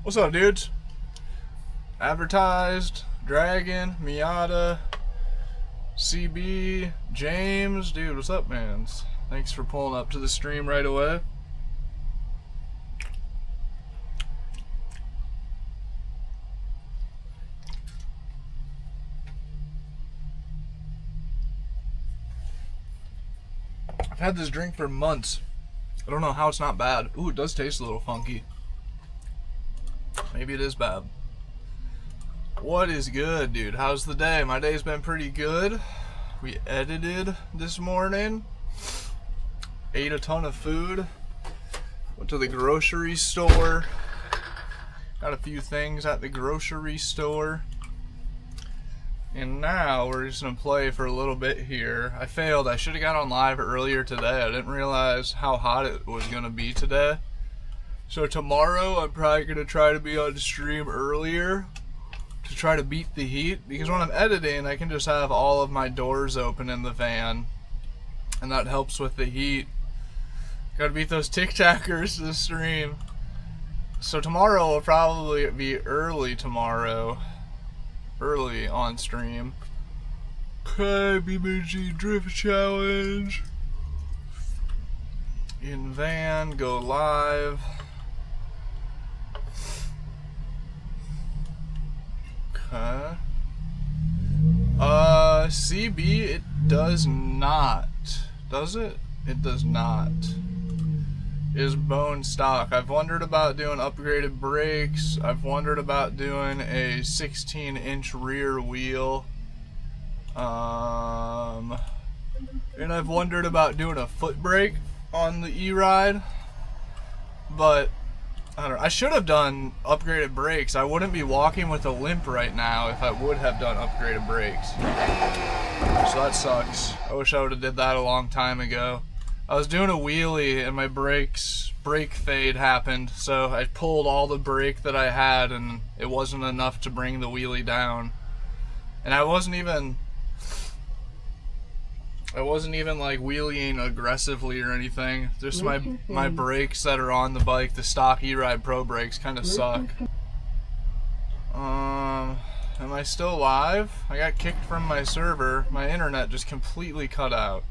What's up, dudes? Advertised, Dragon, Miata, CB, James. Dude, what's up, man? Thanks for pulling up to the stream right away. I've had this drink for months. I don't know how it's not bad. Ooh, it does taste a little funky. Maybe it is bad. What is good, dude? How's the day? My day's been pretty good. We edited this morning. Ate a ton of food. Went to the grocery store. Got a few things at the grocery store. And now we're just gonna play for a little bit here. I failed. I should have got on live earlier today. I didn't realize how hot it was gonna be today. So tomorrow I'm probably gonna try to be on stream earlier to try to beat the heat, because when I'm editing I can just have all of my doors open in the van and that helps with the heat. Gotta beat those tic-tackers to the stream. So tomorrow will probably be early tomorrow. Early on stream. Okay, BeamNG Drift Challenge. In van, go live. Okay. CB, it does not. Does it? It does not. Is bone stock. I've wondered about doing upgraded brakes. I've wondered about doing a 16-inch rear wheel. And I've wondered about doing a foot brake on the E-Ride. But I don't know. I should have done upgraded brakes. I wouldn't be walking with a limp right now if I would have done upgraded brakes. So that sucks. I wish I would have did that a long time ago. I was doing a wheelie and my brake fade happened, so I pulled all the brake that I had and it wasn't enough to bring the wheelie down. And I wasn't even like wheeling aggressively or anything. Just my brakes that are on the bike, the stock E-Ride Pro brakes, kind of suck. Am I still live? I got kicked from my server. My internet just completely cut out.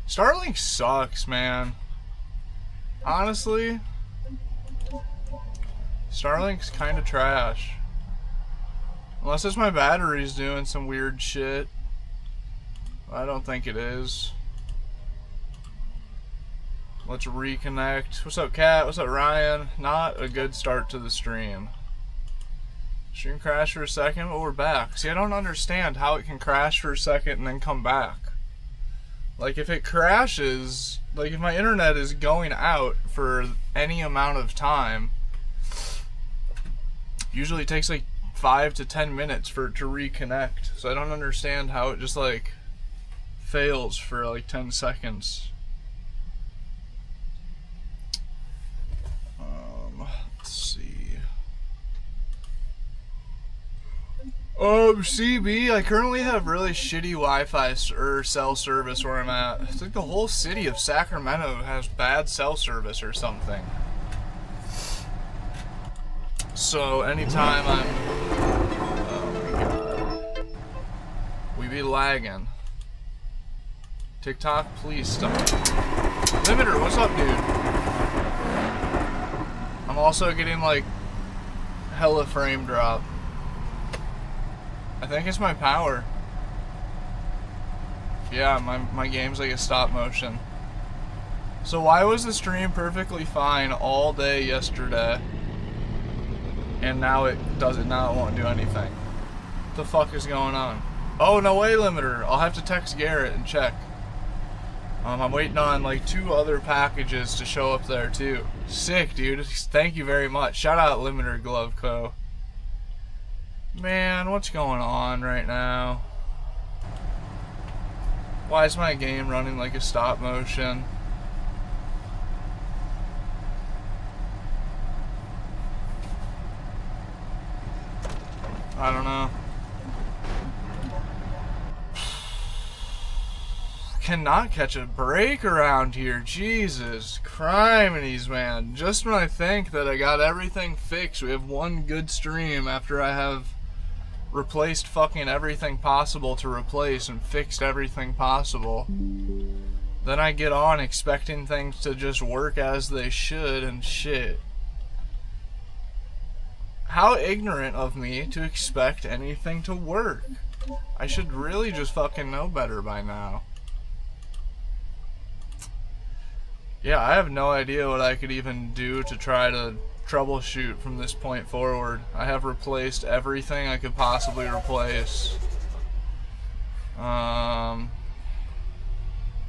Starlink sucks, man. Honestly, Starlink's kind of trash. Unless it's my battery's doing some weird shit. I don't think it is. Let's reconnect. What's up, Kat? What's up, Ryan? Not a good start to the stream. Stream crashed for a second, but we're back. See, I don't understand how it can crash for a second and then come back. Like, if it crashes, like if my internet is going out for any amount of time, usually it takes like 5 to 10 minutes for it to reconnect. So I don't understand how it just like fails for like 10 seconds. Let's see. CB, I currently have really shitty Wi-Fi or cell service where I'm at. It's like the whole city of Sacramento has bad cell service or something. So anytime I'm... Oh my god. We be lagging. TikTok, please stop. Limiter, what's up, dude? I'm also getting like hella frame drop. I think it's my power. Yeah, my game's like a stop motion. So why was the stream perfectly fine all day yesterday and now it doesn't, now it won't do anything? What the fuck is going on? Oh, no way, Limiter. I'll have to text Garrett and check. I'm waiting on like 2 other packages to show up there too. Sick, dude. Thank you very much. Shout out Limiter Glove Co. Man, what's going on right now? Why is my game running like a stop motion? I don't know. cannot catch a break around here. Jesus criminies, man. Just when I think that I got everything fixed, we have one good stream after I have replaced fucking everything possible to replace and fixed everything possible. Then I get on expecting things to just work as they should, and shit. How ignorant of me to expect anything to work. I should really just fucking know better by now. Yeah, I have no idea what I could even do to try to troubleshoot from this point forward. I have replaced everything I could possibly replace.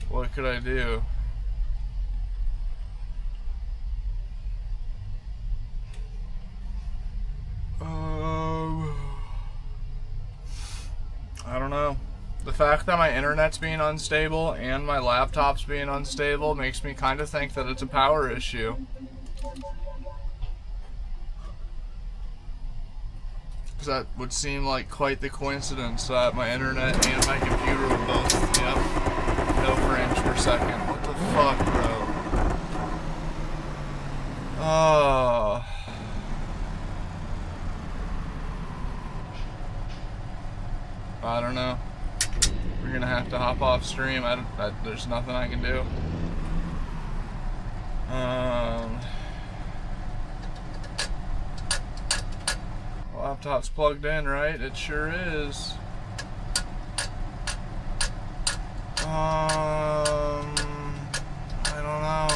What could I do? I don't know. The fact that my internet's being unstable and my laptop's being unstable makes me kind of think that it's a power issue. Because that would seem like quite the coincidence that my internet and my computer were both, yep, no frames per second. What the fuck, bro? Oh. I don't know. We're gonna have to hop off stream. There's nothing I can do. Laptop's plugged in, right? It sure is. I don't know.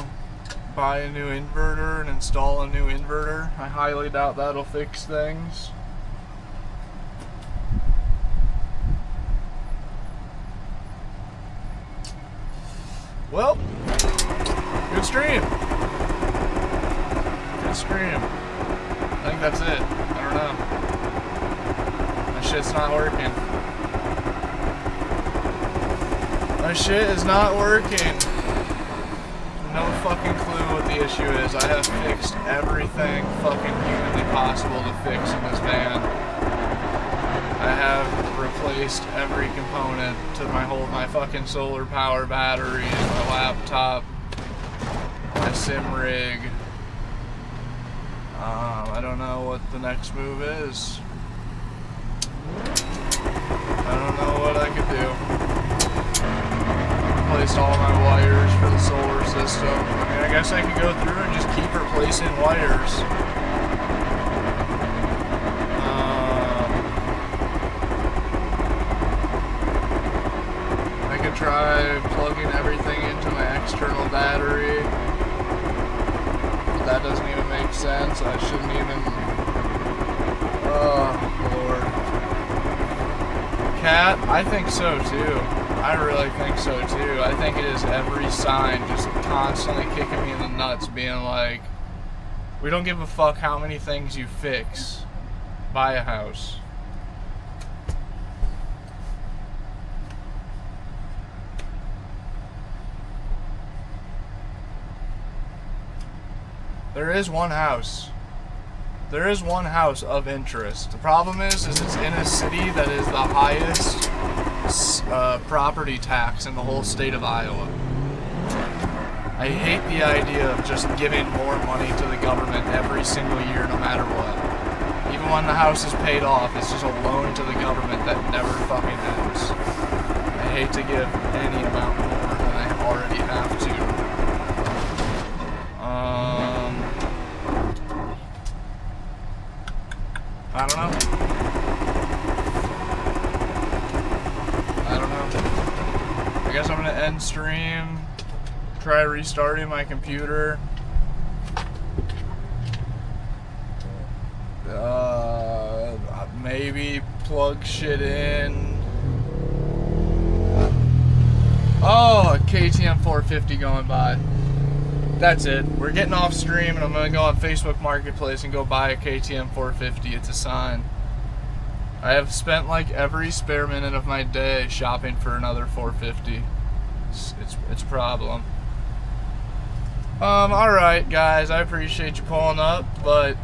Buy a new inverter and install a new inverter. I highly doubt that'll fix things. Well, good stream. Good stream. I think that's it. I don't know. My shit's not working. My shit is not working. No fucking clue what the issue is. I have fixed everything fucking humanly possible to fix in this van. I have replaced every component to my fucking solar power battery, my laptop, my sim rig. I don't know what the next move is. I don't know what I could do. Replaced all my wires for the solar system. I mean, I guess I could go through and just keep replacing wires. Try plugging everything into my external battery. But that doesn't even make sense. I shouldn't even. Oh, Lord. Cat, I think so too. I really think so too. I think it is every sign just constantly kicking me in the nuts, being like, we don't give a fuck how many things you fix. Buy a house. There is one house. There is one house of interest. The problem is it's in a city that is the highest property tax in the whole state of Iowa. I hate the idea of just giving more money to the government every single year, no matter what. Even when the house is paid off, it's just a loan to the government that never fucking ends. I hate to give any amount more than I already have to. I don't know. I guess I'm gonna end stream, try restarting my computer. Maybe plug shit in. Oh, a KTM 450 going by. That's it. We're getting off stream, and I'm going to go on Facebook Marketplace and go buy a KTM 450. It's a sign. I have spent like every spare minute of my day shopping for another 450. It's a problem. Alright guys, I appreciate you pulling up, but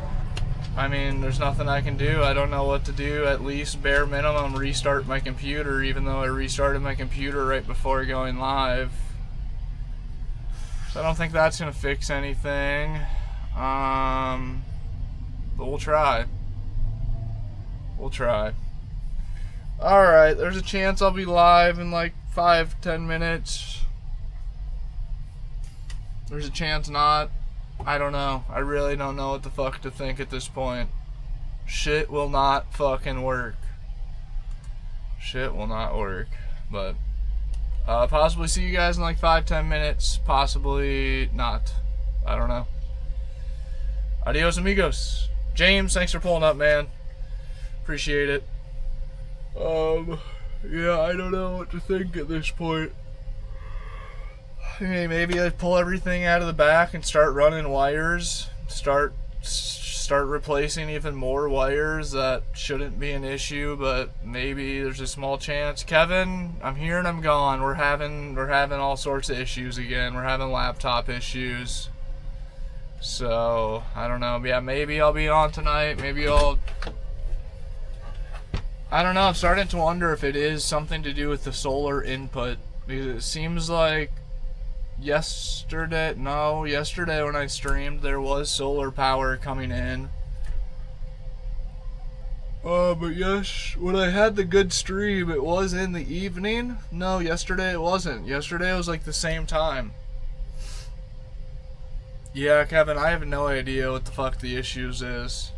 I mean, there's nothing I can do. I don't know what to do. At least bare minimum restart my computer, even though I restarted my computer right before going live. So I don't think that's gonna fix anything. But we'll try. We'll try. Alright, there's a chance I'll be live in like 5-10 minutes. There's a chance not. I don't know. I really don't know what the fuck to think at this point. Shit will not fucking work. Shit will not work. But possibly see you guys in like 5-10 minutes. Possibly not. I don't know. Adios amigos. James, thanks for pulling up, man. Appreciate it. Yeah, I don't know what to think at this point. Maybe I pull everything out of the back and start running wires. Start replacing even more wires. That shouldn't be an issue, but maybe there's a small chance. Kevin, I'm here and I'm gone. We're having all sorts of issues again. We're having laptop issues. So I don't know. Yeah, maybe I'll be on tonight. Maybe I'll. I don't know. I'm starting to wonder if it is something to do with the solar input, because it seems like yesterday when I streamed there was solar power coming in. But yes, when I had the good stream it was in the evening. No, yesterday it wasn't. Yesterday it was like the same time. Yeah, Kevin, I have no idea what the fuck the issues is.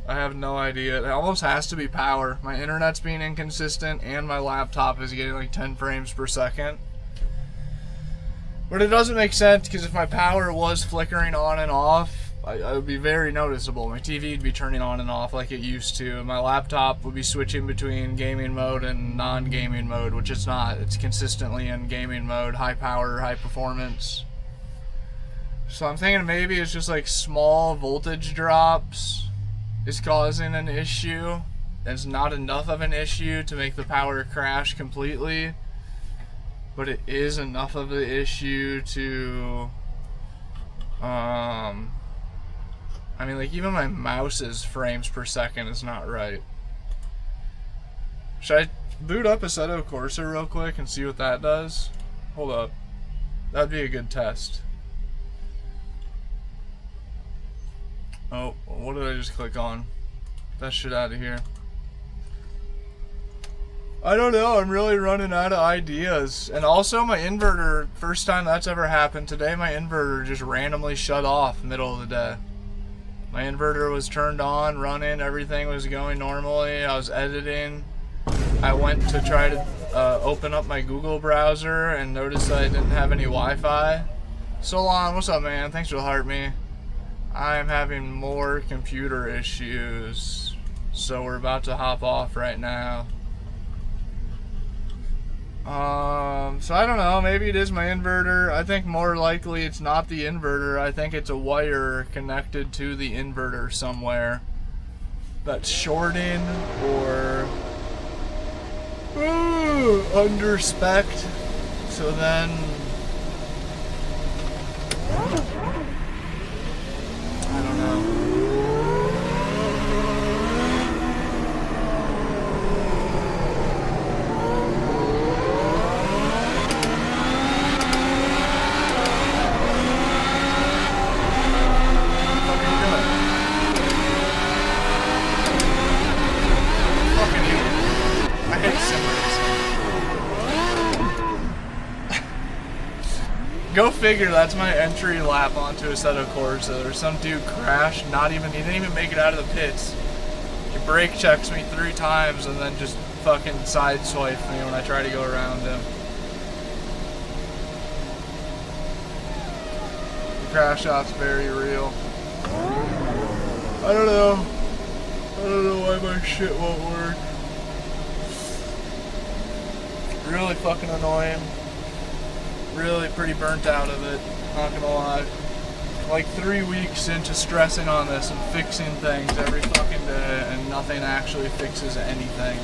I have no idea. It almost has to be power. My internet's being inconsistent and my laptop is getting like 10 frames per second. But it doesn't make sense, because if my power was flickering on and off, it would be very noticeable. My TV would be turning on and off like it used to. My laptop would be switching between gaming mode and non-gaming mode, which it's not. It's consistently in gaming mode, high power, high performance. So I'm thinking maybe it's just like small voltage drops is causing an issue. It's not enough of an issue to make the power crash completely, but it is enough of an issue to I mean, like, even my mouse's frames per second is not right. Should I boot up Assetto Corsa real quick and see what that does? Hold up. That'd be a good test. Oh, what did I just click on? That shit out of here. I don't know, I'm really running out of ideas. And also my inverter, first time that's ever happened today, my inverter just randomly shut off middle of the day. My inverter was turned on, running, everything was going normally. I was editing. I went to try to open up my Google browser and noticed that I didn't have any Wi-Fi. Solon, what's up, man? Thanks for the heart me. I'm having more computer issues, so we're about to hop off right now. So I don't know, maybe it is my inverter. I think more likely it's not the inverter. I think it's a wire connected to the inverter somewhere that's shorting or under spec. So then I don't know. Go figure, that's my entry lap onto Assetto Corsa. There's some dude crashed, he didn't even make it out of the pits. He brake checks me 3 times and then just fucking sideswiped me when I try to go around him. The crash shot's very real. I don't know why my shit won't work. Really fucking annoying. Really pretty burnt out of it, not gonna lie. Like 3 weeks into stressing on this and fixing things every fucking day, and nothing actually fixes anything.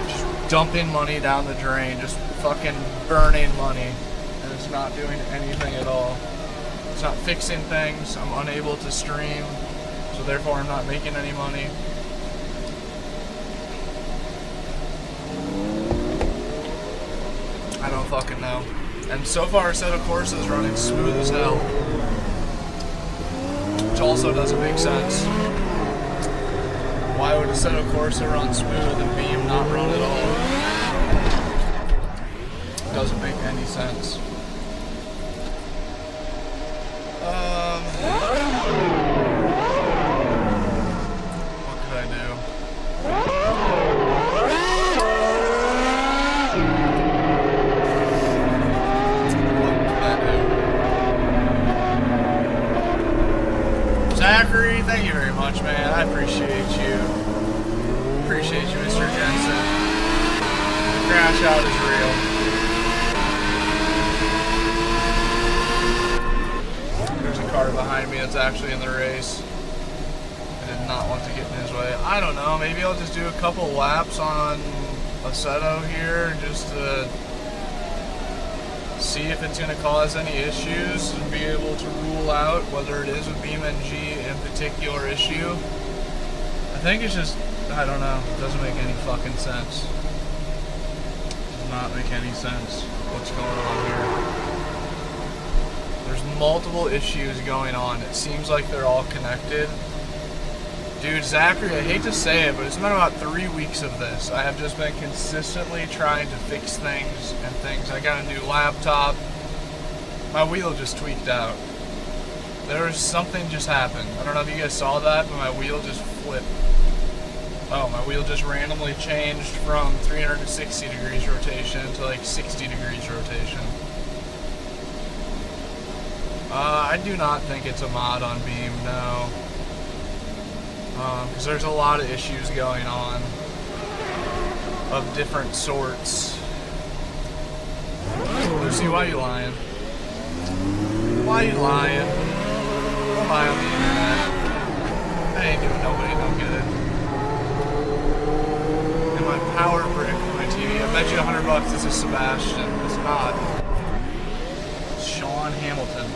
Just dumping money down the drain, just fucking burning money, and it's not doing anything at all. It's not fixing things, I'm unable to stream. so therefore I'm not making any money. I don't fucking know. And so far, Assetto Corsa is running smooth as hell, which also doesn't make sense. Why would Assetto Corsa run smooth and Beam not run at all? Doesn't make any sense. What could I do? Zachary, thank you very much, man. I appreciate you. Appreciate you, Mr. Jensen. The crash out is real. There's a car behind me that's actually in the race. I did not want to get in his way. I don't know, maybe I'll just do a couple laps on Assetto here just to see if it's going to cause any issues and be able to rule out whether it is a BeamNG in particular issue. I think it's just, I don't know, it doesn't make any fucking sense. It does not make any sense what's going on here. There's multiple issues going on. It seems like they're all connected. Dude, Zachary, I hate to say it, but it's been about 3 weeks of this. I have just been consistently trying to fix things and things. I got a new laptop. My wheel just tweaked out. There was something just happened. I don't know if you guys saw that, but my wheel just flipped. Oh, my wheel just randomly changed from 360 degrees rotation to like 60 degrees rotation. I do not think it's a mod on Beam, no. Because there's a lot of issues going on of different sorts. Lucy, why are you lying? Why are you lying? Don't lie on the internet. I ain't doing nobody no good. And my power brick for my TV, I bet you $100 this is Sebastian. It's not. It's Sean Hamilton.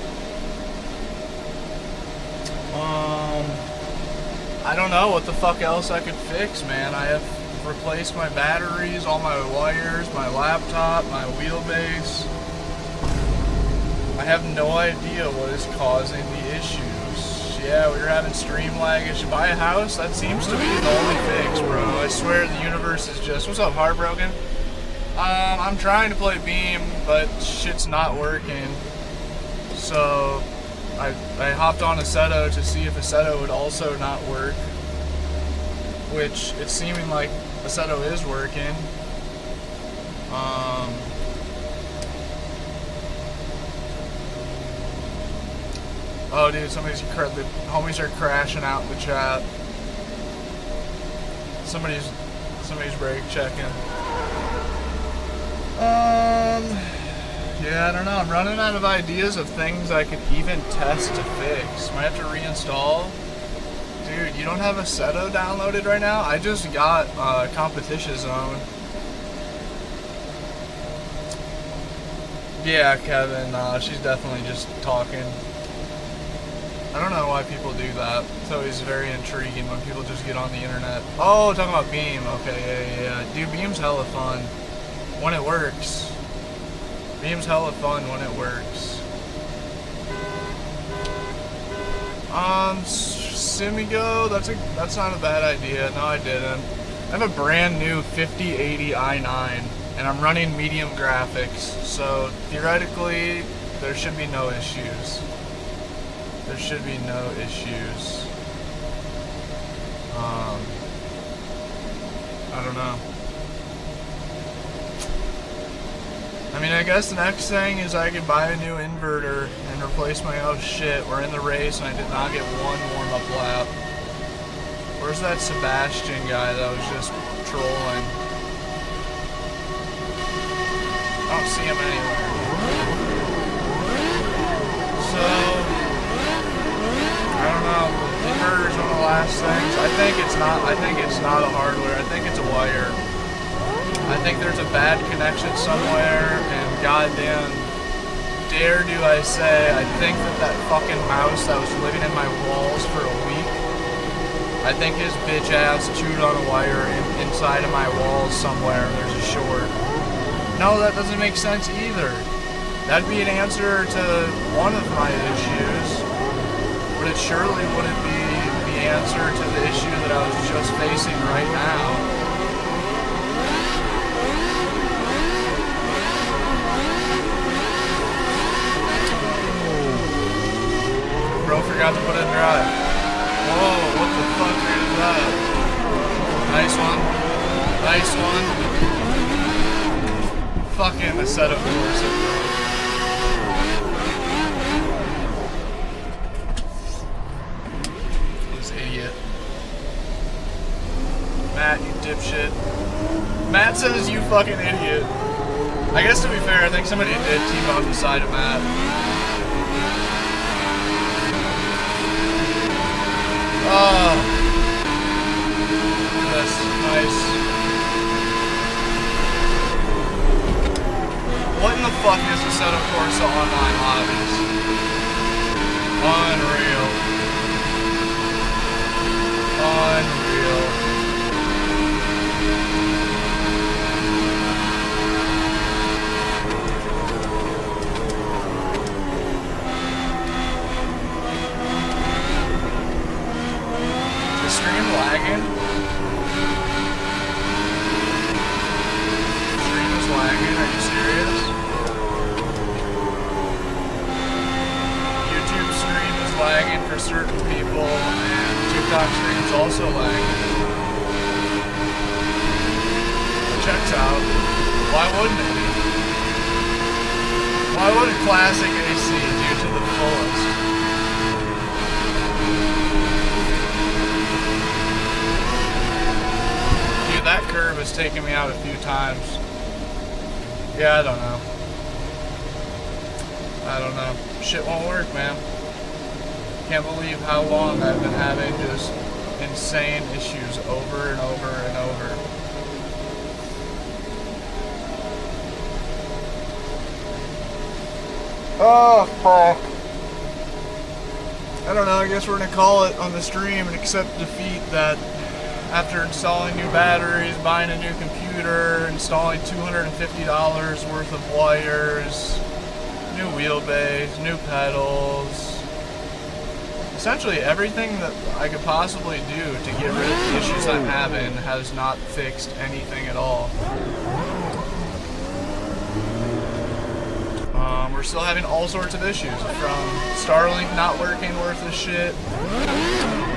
I don't know what the fuck else I could fix, man. I have replaced my batteries, all my wires, my laptop, my wheelbase. I have no idea what is causing the issues. Yeah, we were having stream lag. I should buy a house? That seems to be the only fix, bro. I swear the universe is just... What's up, Heartbroken? I'm trying to play Beam, but shit's not working. So... I hopped on Assetto to see if Assetto would also not work, which it's seeming like Assetto is working. Oh, dude, the homies are crashing out in the chat. Somebody's brake checking. Yeah, I don't know. I'm running out of ideas of things I could even test to fix. Might have to reinstall. Dude, you don't have Assetto downloaded right now? I just got Competition Zone. Yeah, Kevin, she's definitely just talking. I don't know why people do that. It's always very intriguing when people just get on the internet. Oh, talking about Beam. Okay, yeah. Dude, Beam's hella fun when it works. Beam's hella fun when it works. Simigo, that's not a bad idea. No, I didn't. I have a brand new 5080 i9, and I'm running medium graphics, so theoretically, there should be no issues. There should be no issues. I don't know. I mean, I guess the next thing is I could buy a new inverter and replace my... Oh shit, we're in the race and I did not get one warm-up lap. Where's that Sebastian guy that was just trolling? I don't see him anywhere. So, I don't know. Inverter's one of the last things. I think it's not a hardware. I think it's a wire. I think there's a bad connection somewhere, and goddamn dare do I say, I think that fucking mouse that was living in my walls for a week I think his bitch ass chewed on a wire inside of my walls somewhere. There's a short. No, that doesn't make sense either. That'd be an answer to one of my issues, but it surely wouldn't be the answer to the issue that I was just facing right now. Bro forgot to put it in drive. Whoa, what the fuck is that? Nice one. Nice one. Fucking the setup force. This idiot. Matt, you dipshit. Matt says you fucking idiot. I guess to be fair, I think somebody did T-bone the side of Matt. Oh, that's nice. What in the fuck is the setup course of online hobbies? Unreal. Unreal. Stream lagging? Stream is lagging, are you serious? YouTube stream is lagging for certain people, and TikTok stream is also lagging. Checks out. Why wouldn't it be? Why would classic AC do to the fullest? That curve has taken me out a few times. Yeah, I don't know. Shit won't work, man. Can't believe how long I've been having just insane issues over and over and over. Oh, fuck. I don't know, I guess we're gonna call it on the stream and accept defeat that after installing new batteries, buying a new computer, installing $250 worth of wires, new wheelbase, new pedals, essentially everything that I could possibly do to get rid of the issues I'm having has not fixed anything at all. We're still having all sorts of issues, from Starlink not working worth of shit,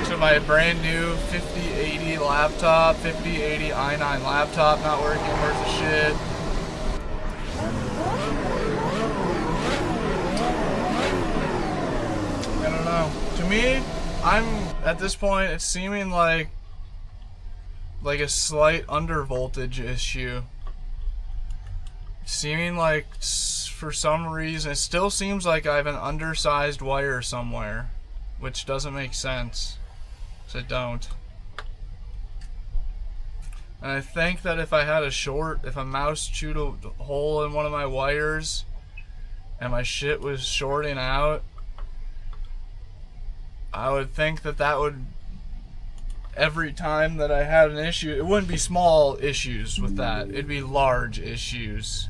to my brand new 5080 laptop, 5080 i9 laptop not working worth of shit. I don't know. To me, I'm at this point, it's seeming like a slight undervoltage issue. Seeming like for some reason, it still seems like I have an undersized wire somewhere, which doesn't make sense. So I don't. And I think that if I had a short, if a mouse chewed a hole in one of my wires and my shit was shorting out, I would think that that would, every time that I had an issue, it wouldn't be small issues with that, it'd be large issues.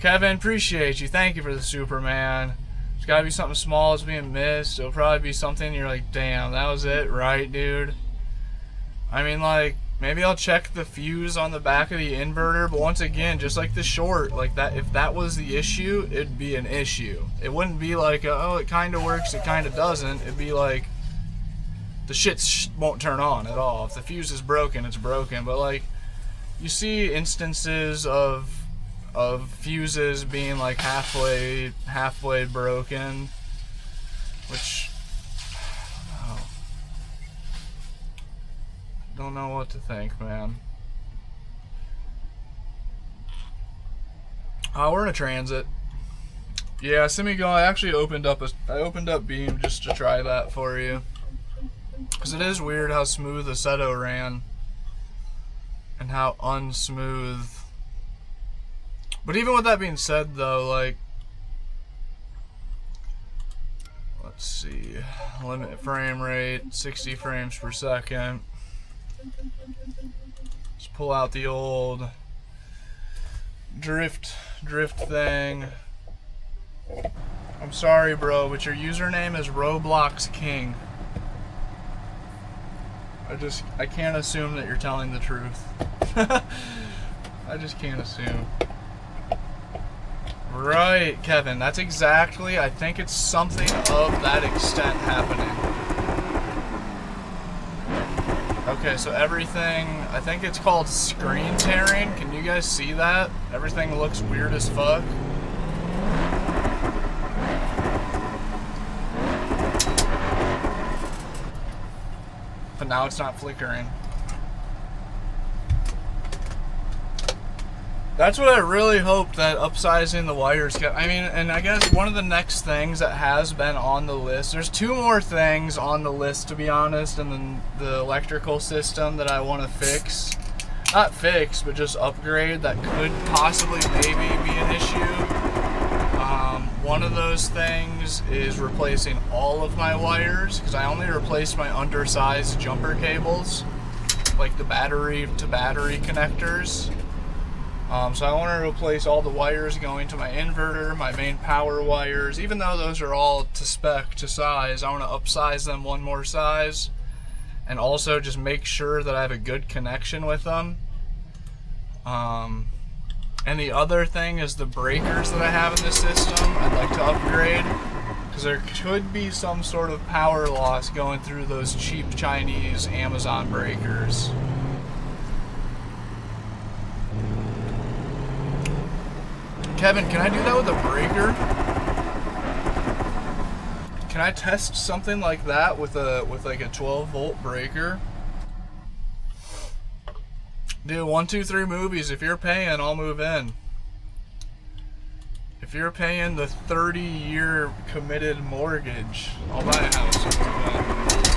Kevin, appreciate you. Thank you for the Superman. There's gotta be something small that's being missed. It'll probably be something you're like, damn, that was it, right, dude? I mean, like, maybe I'll check the fuse on the back of the inverter, but once again, just like the short, like that, if that was the issue, it'd be an issue. It wouldn't be like, oh, it kind of works, it kind of doesn't. It'd be like, the shit won't turn on at all. If the fuse is broken, it's broken. But like, you see instances of fuses being like halfway broken, which I don't know what to think, man. We're in a transit. Yeah, Simigo, I actually opened up Beam just to try that for you, because it is weird how smooth the Seto ran and how unsmooth. But even with that being said, though, like, Let's see. Limit frame rate, 60 frames per second. Let's pull out the old drift thing. I'm sorry, bro, but your username is Roblox King. I can't assume that you're telling the truth. I just can't assume. Right, Kevin, that's exactly, I think it's something of that extent happening. Okay, so everything, I think it's called screen tearing. Can you guys see that? Everything looks weird as fuck. But now it's not flickering. That's what I really hope, that upsizing the wires kept. I mean, and I guess one of the next things that has been on the list, there's two more things on the list, to be honest, in the electrical system that I want to fix. Not fix, but just upgrade, that could possibly maybe be an issue. One of those things is replacing all of my wires, because I only replaced my undersized jumper cables, like the battery to battery connectors. So I want to replace all the wires going to my inverter, my main power wires. Even though those are all to spec, to size, I want to upsize them one more size. And also just make sure that I have a good connection with them. And the other thing is the breakers that I have in this system, I'd like to upgrade. Because there could be some sort of power loss going through those cheap Chinese Amazon breakers. Kevin, can I do that with a breaker? Can I test something like that with like a 12-volt breaker? Dude, 123 Movies, if you're paying, I'll move in. If you're paying the 30-year committed mortgage, I'll buy a house and move in.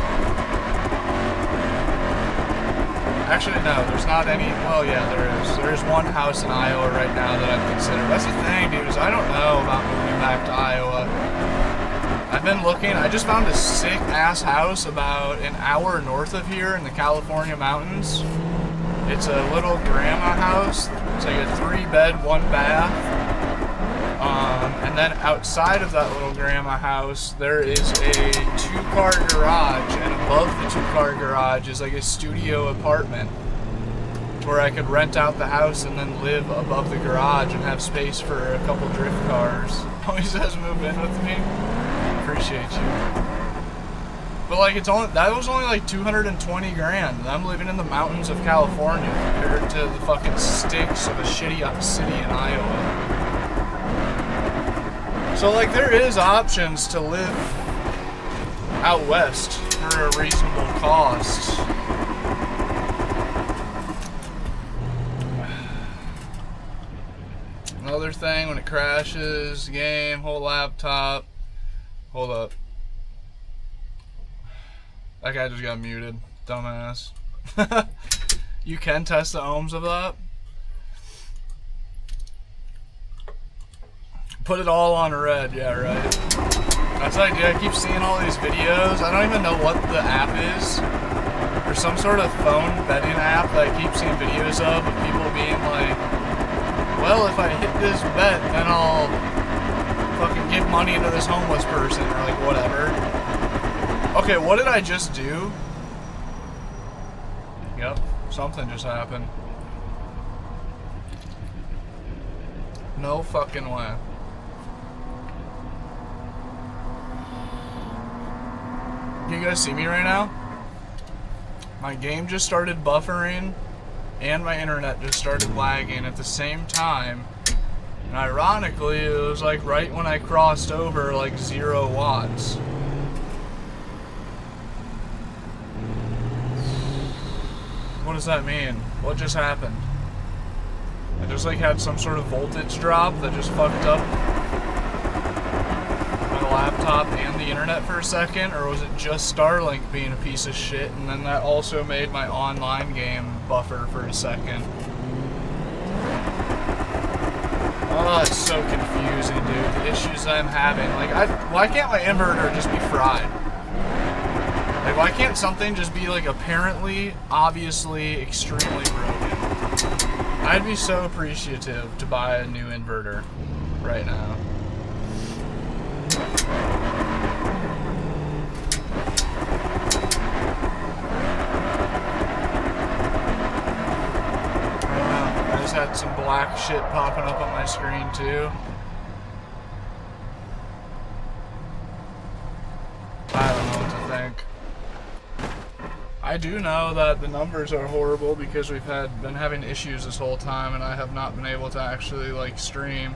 Actually, no, there's not any. Well, yeah, there is. There's one house in Iowa right now that I've considered. That's the thing, dude, is I don't know about moving back to Iowa. I've been looking. I just found a sick-ass house about an hour north of here in the California mountains. It's a little grandma house. It's like a 3-bed, 1-bath. And then outside of that little grandma house, there is a 2-car garage, and above the 2-car garage is like a studio apartment where I could rent out the house and then live above the garage and have space for a couple drift cars. Always says move in with me. Appreciate you. But like that was only like 220 grand. And I'm living in the mountains of California compared to the fucking sticks of a shitty city in Iowa. So like there is options to live out west for a reasonable cost. Another thing, when it crashes, game, whole laptop. Hold up. That guy just got muted. Dumbass. You can test the ohms of that. Put it all on red, yeah, right. That's the idea. I keep seeing all these videos. I don't even know what the app is. There's some sort of phone betting app that I keep seeing videos of people being like, well, if I hit this bet, then I'll fucking give money to this homeless person, or like whatever. Okay, what did I just do? Yep, something just happened. No fucking way. Can you guys see me right now? My game just started buffering and my internet just started lagging at the same time. And ironically, it was like right when I crossed over like 0 watts. What does that mean? What just happened? I just like had some sort of voltage drop that just fucked up my laptop and the internet for a second, or was it just Starlink being a piece of shit, and then that also made my online game buffer for a second? Oh, it's so confusing, dude. The issues that I'm having. Like, why can't my inverter just be fried? Like, why can't something just be, like, apparently, obviously, extremely broken? I'd be so appreciative to buy a new inverter right now. I don't know. I just had some black shit popping up on my screen, too. I don't know what to think. I do know that the numbers are horrible because we've been having issues this whole time, and I have not been able to actually like stream.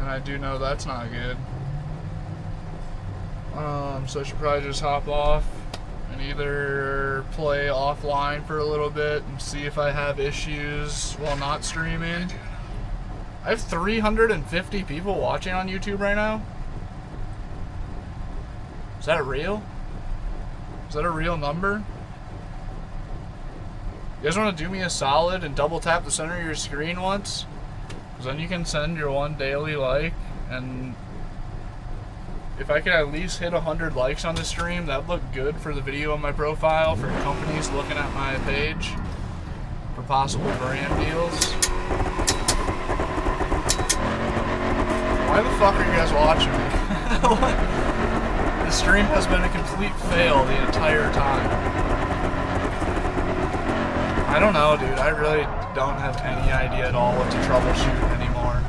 And I do know that's not good. So I should probably just hop off and either play offline for a little bit and see if I have issues while not streaming. I have 350 people watching on YouTube right now. Is that real? Is that a real number? You guys want to do me a solid and double tap the center of your screen once? Because then you can send your one daily like, and if I could at least hit 100 likes on the stream, that'd look good for the video on my profile, for companies looking at my page, for possible brand deals. Why the fuck are you guys watching me? The stream has been a complete fail the entire time. I don't know, dude. I really don't have any idea at all what to troubleshoot anymore.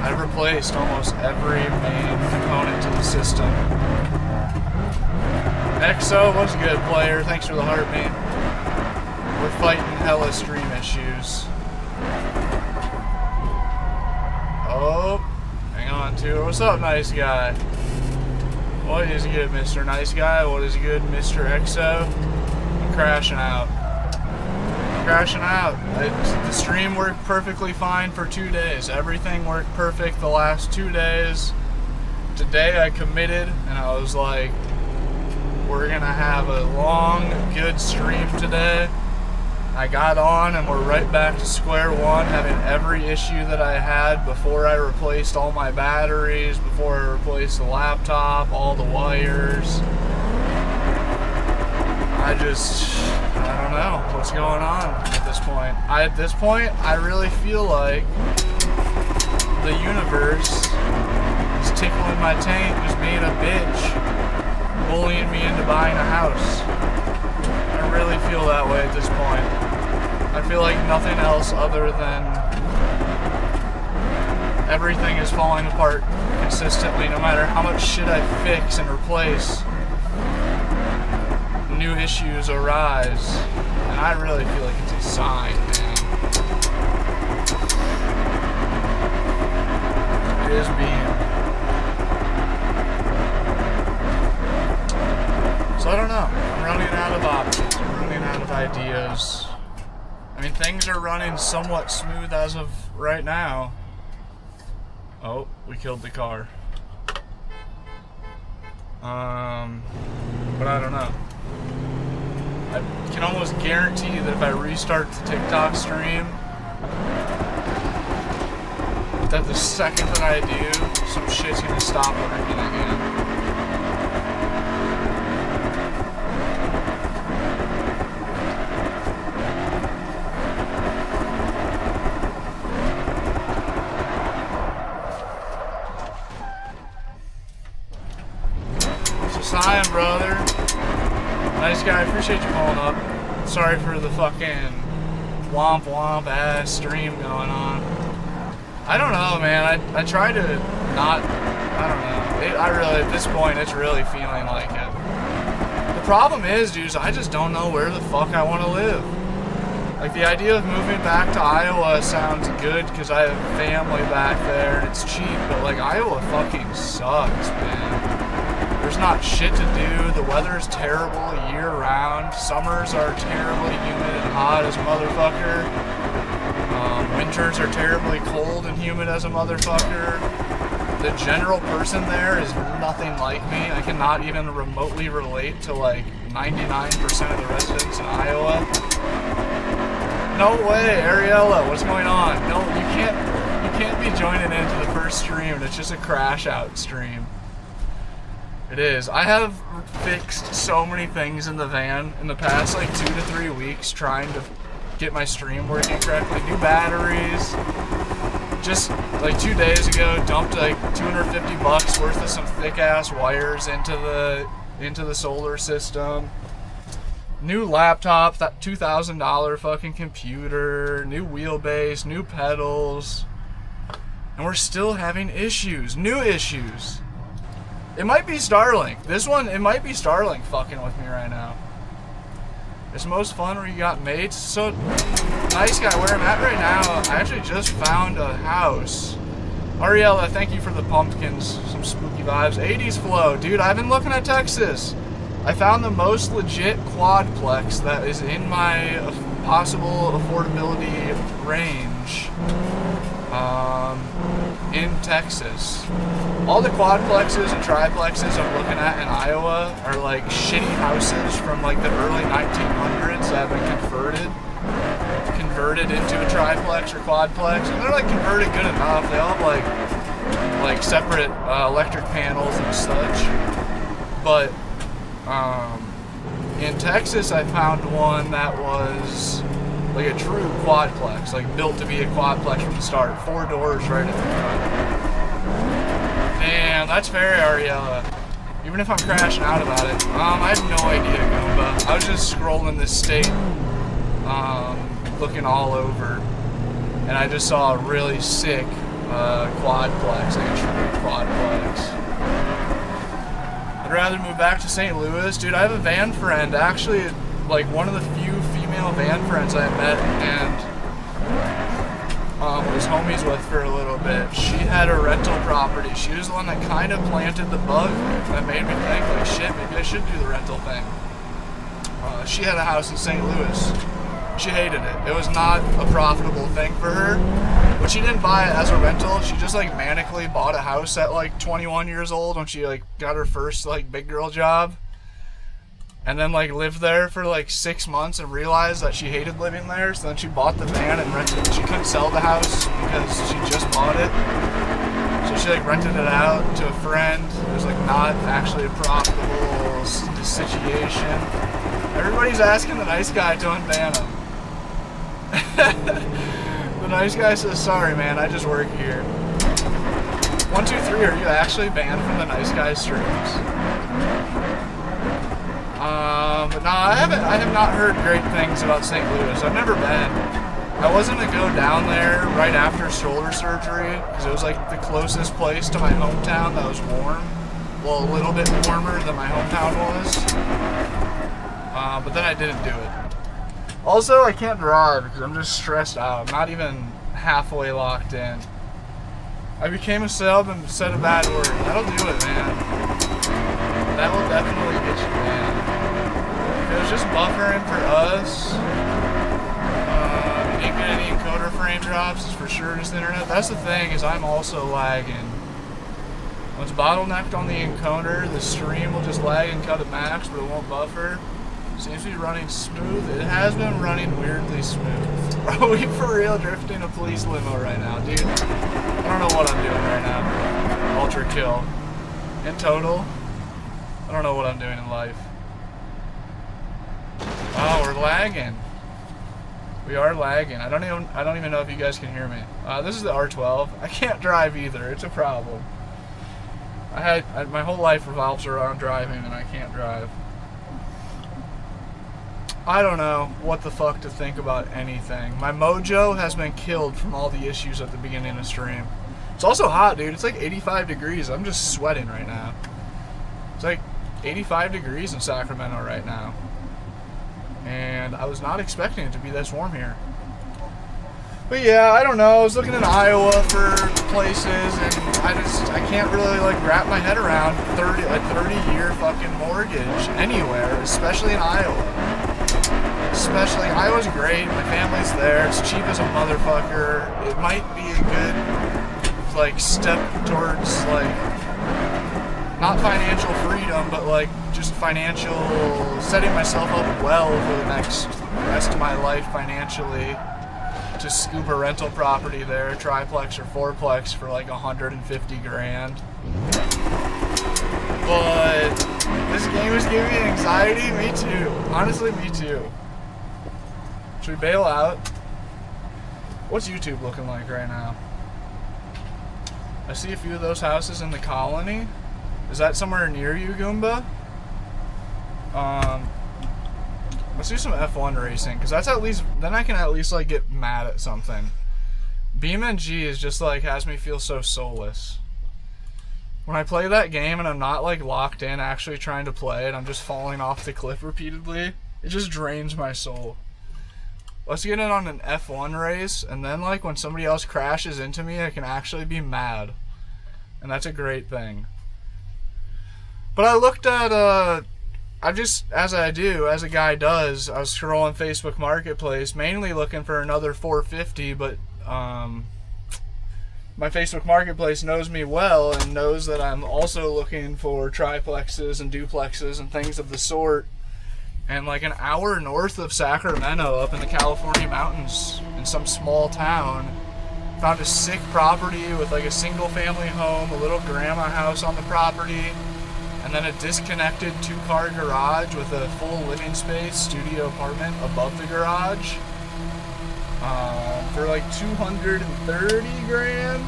I've replaced almost every main component to the system. EXO, what's good, player? Thanks for the heart, man. We're fighting hella stream issues. Oh, hang on, too. What's up, nice guy? What is good, Mr. Nice Guy? What is good, Mr. EXO? I'm crashing out. Crashing out. The stream worked perfectly fine for 2 days. Everything worked perfect the last 2 days. Today I committed and I was like, we're gonna have a long, good stream today. I got on and we're right back to square one, having every issue that I had before I replaced all my batteries, before I replaced the laptop, all the wires. I don't know what's going on at this point. At this point, I really feel like the universe is tickling my taint, just being a bitch, bullying me into buying a house. I really feel that way at this point. I feel like nothing else other than everything is falling apart consistently, no matter how much shit I fix and replace. New issues arise, and I really feel like it's a sign, man. It is Beam. So I don't know. I'm running out of options. I'm running out of ideas. I mean, things are running somewhat smooth as of right now. Oh, we killed the car. But I don't know. I can almost guarantee that if I restart the TikTok stream, that the second that I do, some shit's gonna stop working again. Cyan, brother. Nice guy, appreciate you pulling up. Sorry for the fucking womp womp ass stream going on. I don't know, man. I try to not, I don't know. I really, at this point, it's really feeling like it. The problem is, dudes, I just don't know where the fuck I want to live. Like, the idea of moving back to Iowa sounds good because I have family back there and it's cheap, but like, Iowa fucking sucks, man. There's not shit to do. The weather's terrible year-round. Summers are terribly humid and hot as a motherfucker. Winters are terribly cold and humid as a motherfucker. The general person there is nothing like me. I cannot even remotely relate to like 99% of the residents in Iowa. No way, Ariella, what's going on? No, you can't be joining into the first stream, and it's just a crash out stream. It is. I have fixed so many things in the van in the past like 2 to 3 weeks trying to get my stream working correctly. New batteries. Just like 2 days ago, dumped like $250 worth of some thick ass wires into the solar system. New laptop, that $2,000 fucking computer, new wheelbase, new pedals, and we're still having issues, new issues. It might be Starlink. This one, it might be Starlink fucking with me right now. It's most fun where you got mates. So, nice guy, where I'm at right now, I actually just found a house. Ariella, thank you for the pumpkins, some spooky vibes. 80s flow, dude, I've been looking at Texas. I found the most legit quadplex that is in my possible affordability range in Texas. All the quadplexes and triplexes I'm looking at in Iowa are like shitty houses from like the early 1900s that have been converted into a triplex or quadplex, and they're like converted good enough. They all have like separate electric panels and such, but in Texas I found one that was like a true quadplex, like built to be a quadplex from the start. 4 doors right at the front. Damn, that's fair, Ariella. Even if I'm crashing out about it. I have no idea, Goomba. I was just scrolling this state, looking all over, and I just saw a really sick quadplex, like a true quadplex. I'd rather move back to St. Louis. Dude, I have a van friend, actually, like one of the few female van friends I met and was homies with for a little bit. She had a rental property. She was the one that kind of planted the bug that made me think, like, shit, maybe I should do the rental thing. She had a house in St. Louis. She hated it. It was not a profitable thing for her. But she didn't buy it as a rental. She just like manically bought a house at like 21 years old when she like got her first like big girl job. And then like lived there for like 6 months and realized that she hated living there. So then she bought the van and rented it. She couldn't sell the house because she just bought it. So she like rented it out to a friend. It was like not actually a profitable situation. Everybody's asking the nice guy to unban him. The nice guy says, sorry man, I just work here. 1, 2, 3, are you actually banned from the nice guy streams? But no, I have not heard great things about St. Louis. I've never been. I wasn't gonna go down there right after shoulder surgery because it was like the closest place to my hometown that was warm. Well, a little bit warmer than my hometown was. But then I didn't do it. Also, I can't drive because I'm just stressed out. I'm not even halfway locked in. I became a sub and said a bad word. That'll do it, man. That will definitely get you, man. If it was just buffering for us, you didn't get any encoder frame drops, it's for sure just the internet. That's the thing, is I'm also lagging. When it's bottlenecked on the encoder, the stream will just lag and cut at max, but it won't buffer. Seems to be running smooth. It has been running weirdly smooth. Are we for real drifting a police limo right now, dude? I don't know what I'm doing right now. Ultra kill. In total, I don't know what I'm doing in life. Oh, we're lagging. We are lagging. I don't even know if you guys can hear me. This is the R12. I can't drive either. It's a problem. My whole life revolves around driving, and I can't drive. I don't know what the fuck to think about anything. My mojo has been killed from all the issues at the beginning of the stream. It's also hot, dude. It's like 85 degrees. I'm just sweating right now. It's like 85 degrees in Sacramento right now. And I was not expecting it to be this warm here. But yeah, I don't know. I was looking in Iowa for places, and I can't really like wrap my head around 30-year fucking mortgage anywhere, especially in Iowa. Especially, Iowa's great, my family's there, it's cheap as a motherfucker. It might be a good, like, step towards, like, not financial freedom, but, like, just financial, setting myself up well for the rest of my life financially. to scoop a rental property there, triplex or fourplex, for like 150 grand. But this game is giving me anxiety. Me too. Honestly, me too. Should we bail out? What's YouTube looking like right now? I see a few of those houses in the colony. Is that somewhere near you, Goomba? Let's do some F1 racing, because that's at least, then I can at least like get mad at something. BeamNG is just like, has me feel so soulless. When I play that game and I'm not like locked in actually trying to play it, I'm just falling off the cliff repeatedly. It just drains my soul. Let's get in on an F1 race, and then like when somebody else crashes into me, I can actually be mad. And that's a great thing. But I looked at, I just, as I do, as a guy does, I was scrolling Facebook Marketplace, mainly looking for another 450, but my Facebook Marketplace knows me well and knows that I'm also looking for triplexes and duplexes and things of the sort. And like an hour north of Sacramento, up in the California mountains, in some small town, found a sick property with like a single family home, a little grandma house on the property, and then a disconnected 2-car garage with a full living space studio apartment above the garage, for like 230 grand.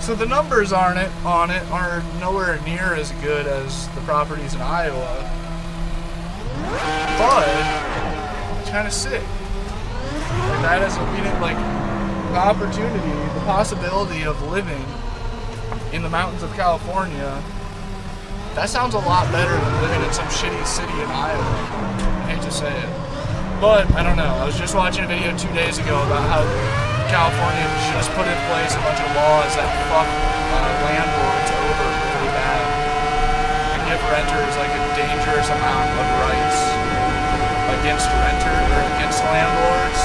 So the numbers on it are nowhere near as good as the properties in Iowa, but it's kind of sick. Like that is like the opportunity, the possibility of living in the mountains of California. That sounds a lot better than living in some shitty city in Iowa. I hate to say it. But, I don't know. I was just watching a video 2 days ago about how California just put in place a bunch of laws that fuck landlords over really bad and give renters like a dangerous amount of rights against landlords.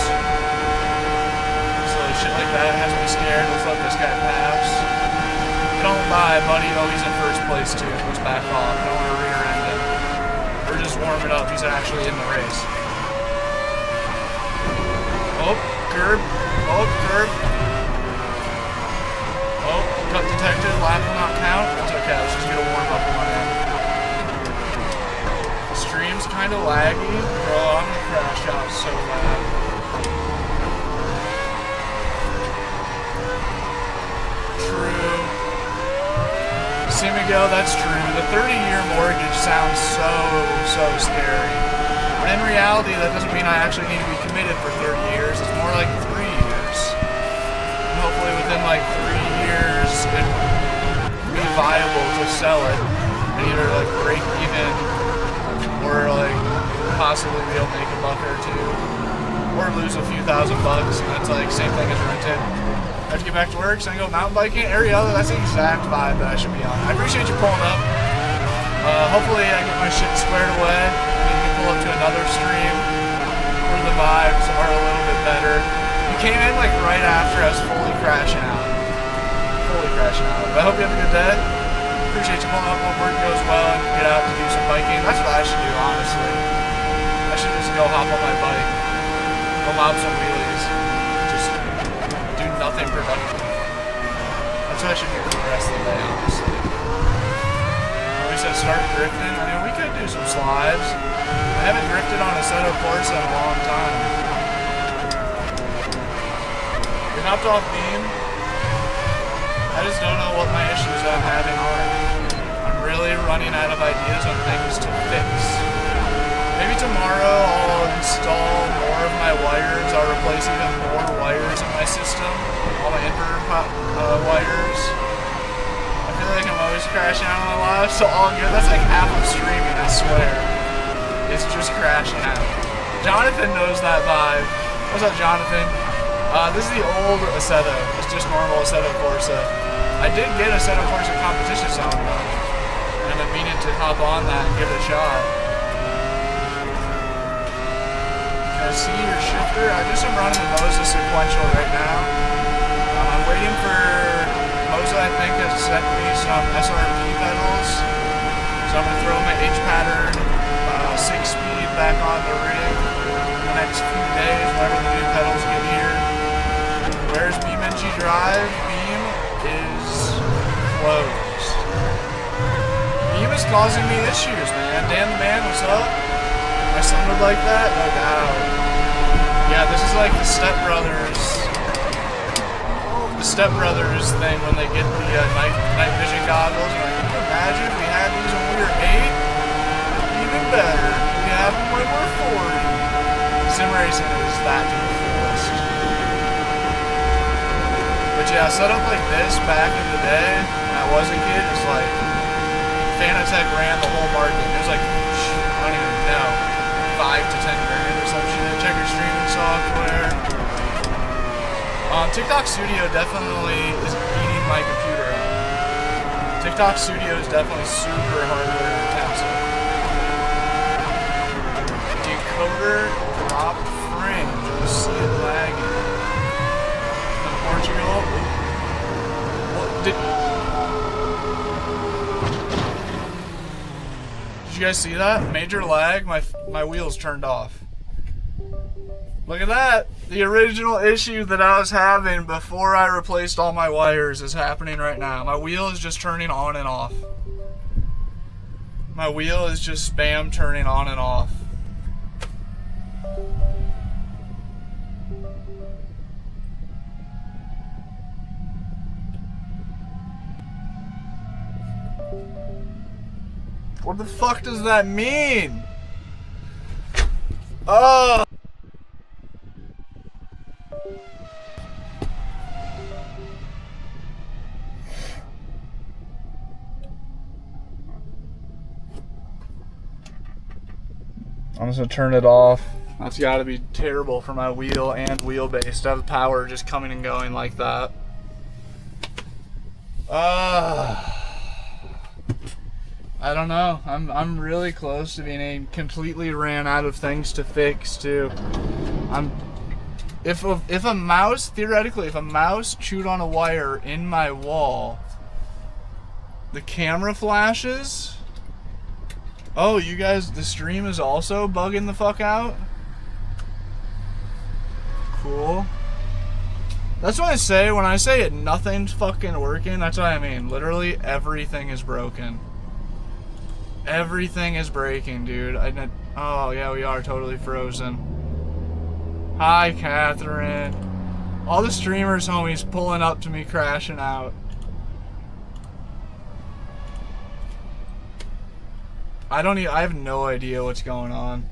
So shit like that has me scared. Let's let this guy pass. Don't lie, buddy. Oh, he's in first place too. Let's back off. I don't want to rear end him. We're just warming up. He's actually in the race. Oh, curb. Oh, curb. Oh, cut detected. Lap will not count. That's okay. Let's just get a warm up one in. The stream's kind of laggy. Bro, I'm gonna crash out so bad. True. See me go, that's true. The 30-year mortgage sounds so scary. But in reality, that doesn't mean I actually need to be committed for 30 years. It's more like 3 years. And hopefully within like 3 years, it will be viable to sell it and either like break even or like possibly be able to make a buck or two or lose a few $1,000. And that's like same thing as rented. I have to get back to work, so I can go mountain biking. Ariella, that's the exact vibe that I should be on. I appreciate you pulling up. Hopefully I get my shit squared away and we can pull up to another stream where the vibes are a little bit better. You came in like right after I was fully crashing out. But I hope you have a good day. Appreciate you pulling up. Hope work goes well and get out to do some biking. That's what I should do, honestly. I should just go hop on my bike, go lob some wheelies, just do nothing productive. That's what I should do for the rest of the day, honestly. We said start drifting. I mean, we could do some slides. I haven't drifted on a Assetto Corsa in a long time. We hopped off Beam. I just don't know what my issues I'm having are. I'm really running out of ideas on things to fix. Maybe tomorrow I'll install more of my wires. I'll replace even more wires in my system. All my inverter wires. I feel like I'm always crashing out on my live, so all good. That's like half of streaming, I swear. It's just crashing out. Jonathan knows that vibe. What's up, Jonathan? This is the old Assetto. It's just normal Assetto Corsa. I did get a Assetto Corsa competition sound though, and I've been meaning to hop on that and give it a shot. Can I see your shifter? I just am running the Moses sequential right now. I'm waiting for Moses, I think, has sent me some SRP pedals, so I'm going to throw my H-pattern 6-speed back on the rig in the next few days whenever the new pedals get here. Where's BeamNG Drive? Beam is closed. Beam is causing me issues, man. Dan the man, what's up? My son would like that? No doubt. Yeah, this is like the Step Brothers thing when they get the night vision goggles. Like, can you imagine we had these when we were 8? Even better, we have them when we're 40. Sim racing is that to the fullest. But yeah, set up like this back in the day when I was a kid, it's like Fanatec ran the whole market. It was like, I don't even know, 5 to 10 grand or some shit. Check your streaming software. TikTok Studio definitely is eating my computer out. TikTok Studio is definitely super hardware intensive. Decoder drop frame. You see it lagging. In Portugal. Did you guys see that? Major lag. My wheels turned off. Look at that. The original issue that I was having before I replaced all my wires is happening right now. My wheel is just turning on and off. My wheel is just spam turning on and off. What the fuck does that mean? Oh! I'm just gonna turn it off. That's gotta be terrible for my wheel and wheelbase to have the power just coming and going like that. I don't know. I'm really close to being completely ran out of things to fix too. If a mouse, theoretically, if a mouse chewed on a wire in my wall, the camera flashes. Oh, you guys, the stream is also bugging the fuck out? Cool. That's what I say when I say nothing's fucking working. That's what I mean. Literally everything is broken. Everything is breaking, dude. Oh, yeah, we are totally frozen. Hi, Catherine. All the streamers, homies, pulling up to me, crashing out. I have no idea what's going on.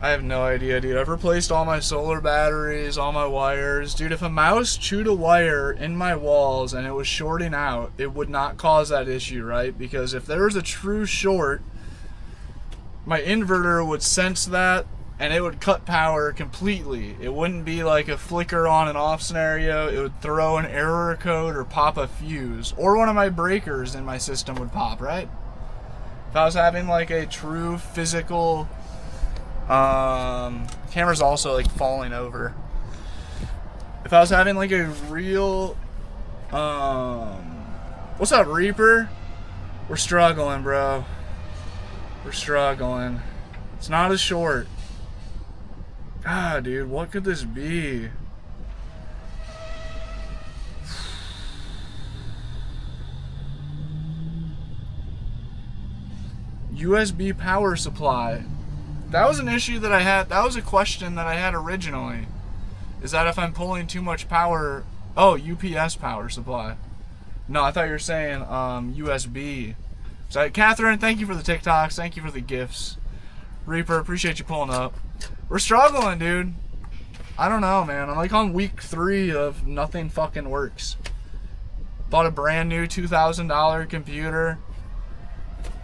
I have no idea, dude. I've replaced all my solar batteries, all my wires. Dude, if a mouse chewed a wire in my walls and it was shorting out, it would not cause that issue, right? Because if there was a true short, my inverter would sense that and it would cut power completely. It wouldn't be like a flicker on and off scenario. It would throw an error code or pop a fuse. Or one of my breakers in my system would pop, right? If I was having like a true physical... camera's also like falling over. If I was having like a real... what's up, Reaper? We're struggling, bro. We're struggling. It's not a short. God, dude, what could this be? USB power supply. That was an issue that I had. That was a question that I had originally. Is that if I'm pulling too much power... Oh, UPS power supply. No, I thought you were saying USB. So, Catherine, thank you for the TikToks. Thank you for the gifts. Reaper, appreciate you pulling up. We're struggling, dude. I don't know, man. I'm like on week 3 of nothing fucking works. Bought a brand new $2,000 computer.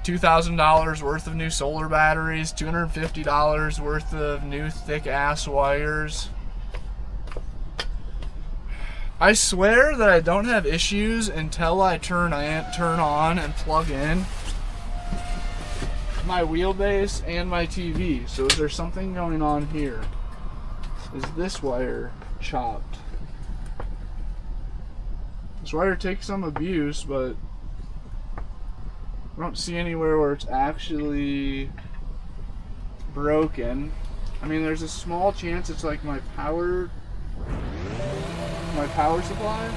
$2,000 worth of new solar batteries, $250 worth of new thick ass wires. I swear that I don't have issues until I turn on and plug in my wheelbase and my TV. So is there something going on here? Is this wire chopped? This wire takes some abuse, but I don't see anywhere where it's actually broken. I mean, there's a small chance it's like my power my power supply.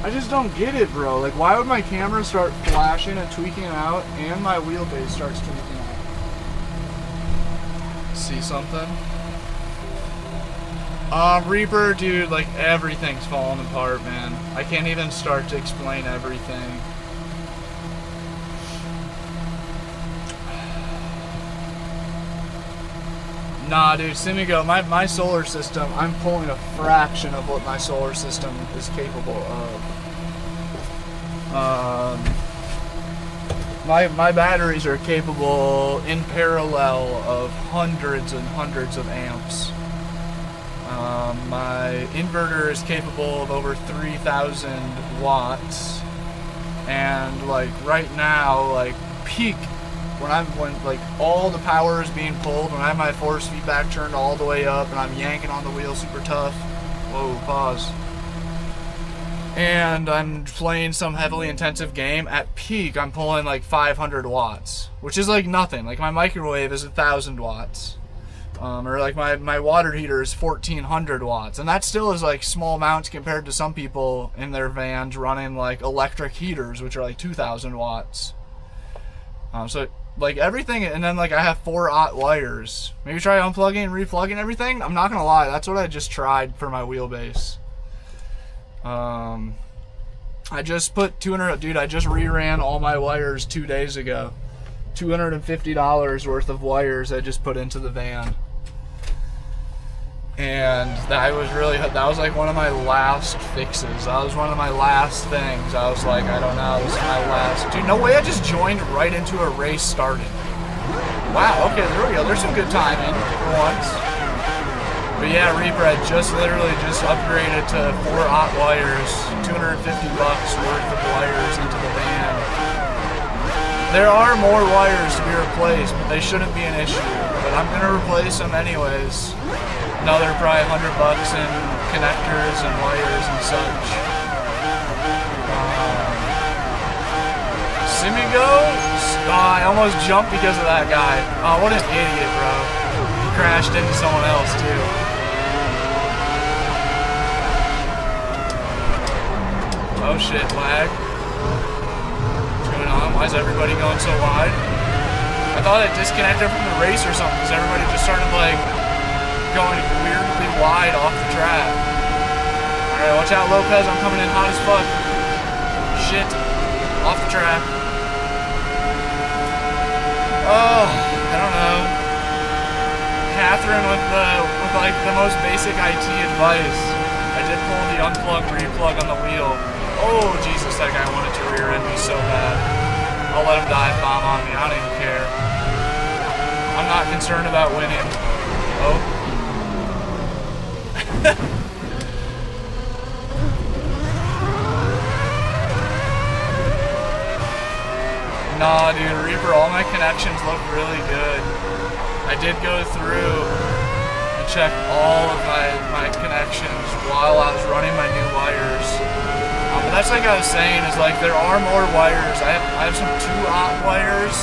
I just don't get it, bro. Like, why would my camera start flashing and tweaking out and my wheelbase starts tweaking out? See something? Reaper, dude, like, everything's falling apart, man. I can't even start to explain everything. Nah, dude, Simigo, my solar system, I'm pulling a fraction of what my solar system is capable of. My batteries are capable in parallel of hundreds and hundreds of amps. My inverter is capable of over 3,000 watts. And like right now, like peak, when like all the power is being pulled, when I have my force feedback turned all the way up and I'm yanking on the wheel super tough. Whoa, pause. And I'm playing some heavily intensive game, at peak I'm pulling like 500 watts, which is like nothing. Like my microwave is 1,000 watts. Or like my water heater is 1,400 watts, and that still is like small amounts compared to some people in their vans running like electric heaters, which are like 2,000 watts. So like everything, and then like I have 4-aught wires. Maybe try unplugging and replugging everything. I'm not gonna lie, that's what I just tried for my wheelbase. I just put 200, dude, I just reran all my wires 2 days ago. $250 worth of wires I just put into the van. And that was like one of my last fixes. That was one of my last things. I was like, I don't know, this is my last. Dude, no way I just joined right into a race starting. Wow, okay, there we go. There's some good timing for once. But yeah, Reaper, I literally just upgraded to 4-aught wires, $250 worth of wires into the van. There are more wires to be replaced, but they shouldn't be an issue. But I'm gonna replace them anyways. Another probably $100 in connectors and wires and such. Simigo? I almost jumped because of that guy. Oh, what an idiot, bro. He crashed into someone else, too. Oh shit, lag. What's going on? Why is everybody going so wide? I thought it disconnected from the race or something, because everybody just started, like, going weirdly wide off the track. Alright, watch out, Lopez. I'm coming in hot as fuck. Shit. Off the track. Oh, I don't know. Catherine with like the most basic IT advice. I did pull the unplug, replug on the wheel. Oh, Jesus, that guy wanted to rear end me so bad. I'll let him dive bomb on me. I don't even care. I'm not concerned about winning. Oh. Nah, dude, Reaper, all my connections look really good. I did go through and check all of my connections while I was running my new wires. But that's like I was saying, is like there are more wires. I have some 2-aught wires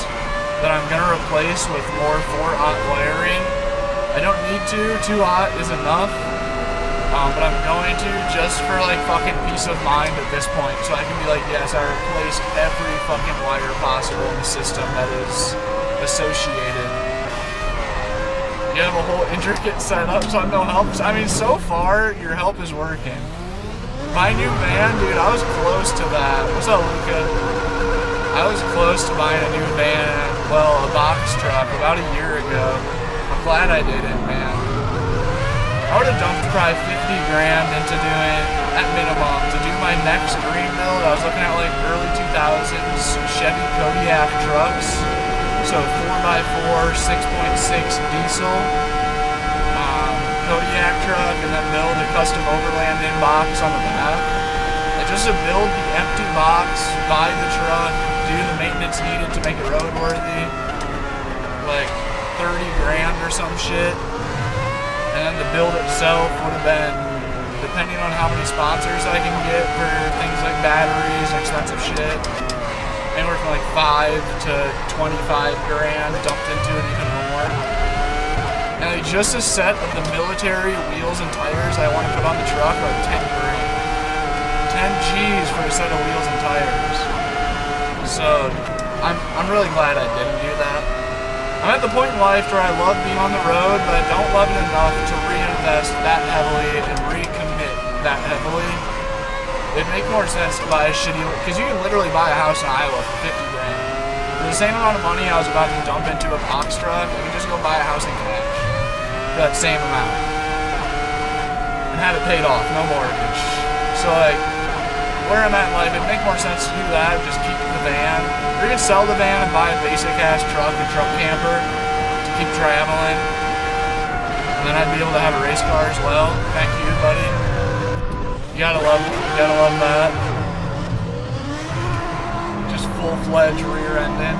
that I'm gonna replace with more 4-aught wiring. I don't need to, 2-aught is enough. But I'm going to just for like fucking peace of mind at this point, so I can be like, yes, I replaced every fucking wire possible in the system that is associated. You have a whole intricate setup, so I'm no help. I mean, so far your help is working. My new van, dude, I was close to that. What's up, Luca? I was close to buying a new van, well, a box truck, about a year ago. I'm glad I didn't, man. I would have dumped probably 50 grand into doing, at minimum, to do my next dream build. I was looking at like early 2000s Chevy Kodiak trucks. So 4x4, 6.6 diesel, Kodiak truck, and then build a custom overlanding box on the back. And just to build the empty box, buy the truck, do the maintenance needed to make it roadworthy, like 30 grand or some shit. And then the build itself would have been, depending on how many sponsors I can get for things like batteries and expensive shit, anywhere from like 5 to 25 grand dumped into it, even more. And like, just a set of the military wheels and tires I want to put on the truck are like 10 grand. 10 G's for a set of wheels and tires. So I'm really glad I didn't do that. I'm at the point in life where I love being on the road, but I don't love it enough to reinvest that heavily and recommit that heavily. It'd make more sense to buy a shitty, because you can literally buy a house in Iowa for 50 grand. For the same amount of money I was about to dump into a box truck, I can just go buy a house in cash for that same amount. And have it paid off, no mortgage. So like, where I'm at in life, it'd make more sense to do that, just keep the van, or even sell the van and buy a basic ass truck, a truck camper, to keep traveling. And then I'd be able to have a race car as well. Thank you, buddy. You gotta love that. Just full-fledged rear ending.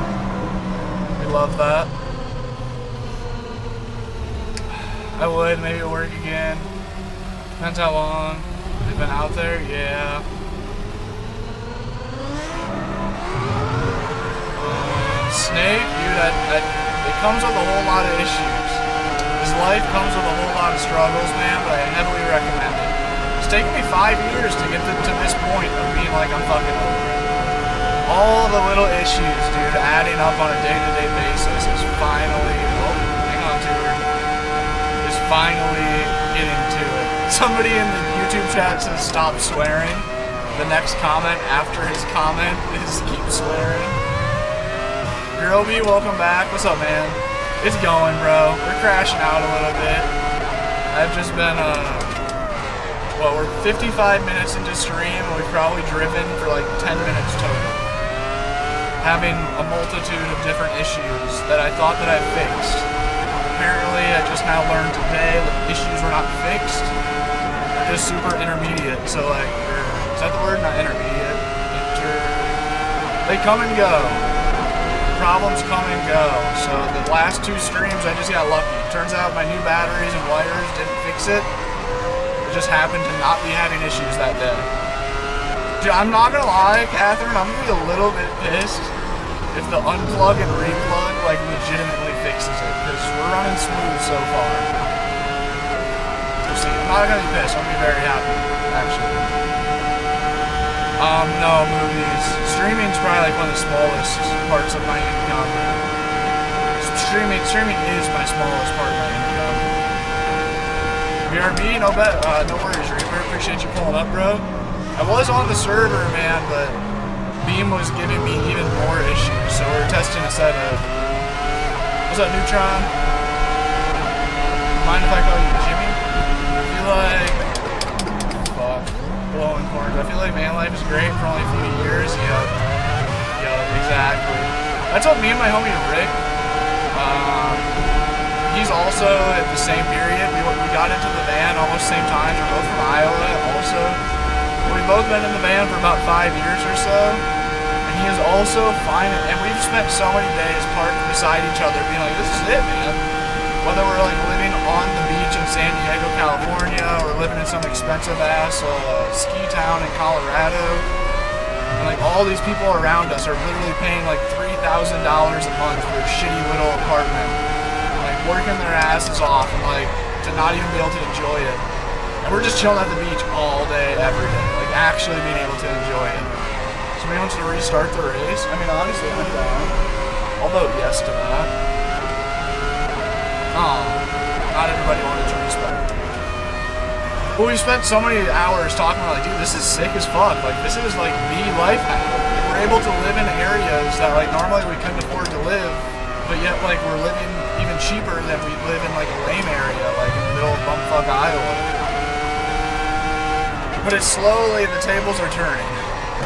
We love that. I would, maybe it'll work again. Depends how long they've been out there, yeah. Snake, dude, it comes with a whole lot of issues. This life comes with a whole lot of struggles, man, but I heavily recommend it. It's taken me 5 years to get to this point of being like, I'm fucking over it. All the little issues, dude, adding up on a day-to-day basis is finally, hang on to her, is finally getting to it. Somebody in the YouTube chat says stop swearing. The next comment after his comment is keep swearing. Groby, welcome back. What's up, man? It's going, bro. We're crashing out a little bit. I've just been, well, we're 55 minutes into stream, and we've probably driven for like 10 minutes total. Having a multitude of different issues that I thought that I fixed. Apparently, I just now learned today that issues were not fixed. They're just super intermediate. So like, is that the word? Not intermediate. They come and go. Problems come and go. So the last 2 streams I just got lucky. Turns out my new batteries and wires didn't fix it. It just happened to not be having issues that day. Dude, I'm not gonna lie, Catherine, I'm gonna be a little bit pissed if the unplug and replug like legitimately fixes it, because we're running smooth so far. We'll see. I'm not gonna be pissed, I'm gonna be very happy, actually. No, movies. Streaming's probably like one of the smallest parts of my income. Streaming is my smallest part of my income. BRB, no worries, Reaper. Appreciate you pulling up, bro. I was on the server, man, but Beam was giving me even more issues, so we're testing a set of... What's up, Neutron? Mind if I call you Jimmy? I feel like... blowing corns. I feel like van life is great for only a few years. Yep, exactly. That's what me and my homie Rick, he's also at the same period. We got into the van almost the same time. We're both from Iowa also. We've both been in the van for about 5 years or so. And he is also fine. And we've spent so many days parked beside each other being like, this is it, man. Whether we're like living on the beach in San Diego, California, or living in some expensive ass ski town in Colorado, and like all these people around us are literally paying like $3,000 a month for a shitty little apartment, like working their asses off and like to not even be able to enjoy it. And we're just chilling at the beach all day, every day, like actually being able to enjoy it. Somebody wants to restart the race? I mean, honestly, I'm down. I'll vote yes to that. Not everybody wanted to respect. But we spent so many hours talking about, like, dude, this is sick as fuck. Like, this is like the life hack. We're able to live in areas that like normally we couldn't afford to live, but yet like we're living even cheaper than we live in like a lame area, like in the middle of bumfuck Iowa. But it's slowly, the tables are turning.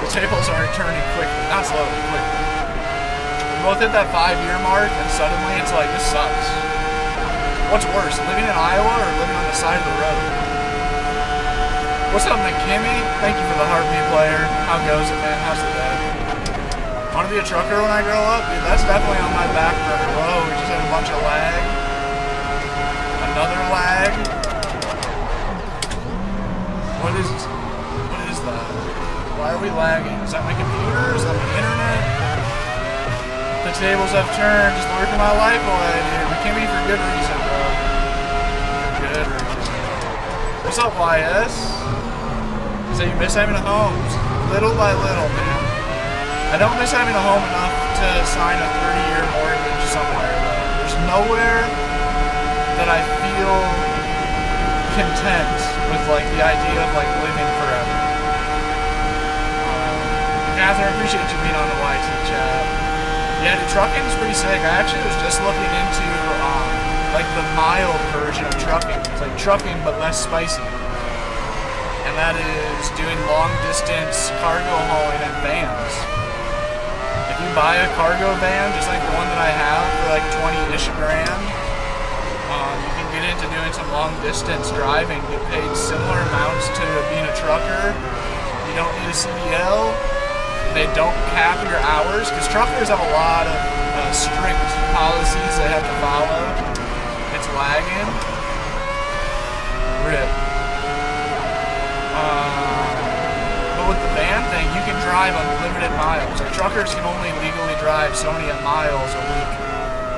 The tables are turning quickly. Not slowly, quickly. We both hit that 5-year mark, and suddenly it's like, this sucks. What's worse, living in Iowa or living on the side of the road? What's up, McKimmy? Thank you for the Heartbeat player. How goes it, man? How's the day? Want to be a trucker when I grow up? Dude, that's definitely on my back burner. Whoa, we just had a bunch of lag. Another lag. What is that? Why are we lagging? Is that my computer? Is that my internet? The tables have turned. Just working my life away, dude. McKimmy for good reason, bro. What's up, YS? So you miss having a home. Little by little, man. I don't miss having a home enough to sign a 30-year mortgage somewhere, though. There's nowhere that I feel content with, like, the idea of, like, living forever. Catherine, appreciate you being on the YT chat. Yeah, dude, trucking is pretty sick. I actually was just looking into, like, the mild version of trucking. It's like trucking, but less spicy. And that is doing long-distance cargo hauling in vans. If you buy a cargo van, just like the one that I have, for like 20-ish grand, you can get into doing some long-distance driving, get paid similar amounts to being a trucker. You don't need a CDL. They don't cap your hours, because truckers have a lot of strict policies they have to follow. It's lagging. RIP. But with the van thing, you can drive unlimited miles. Like, truckers can only legally drive so many miles a week.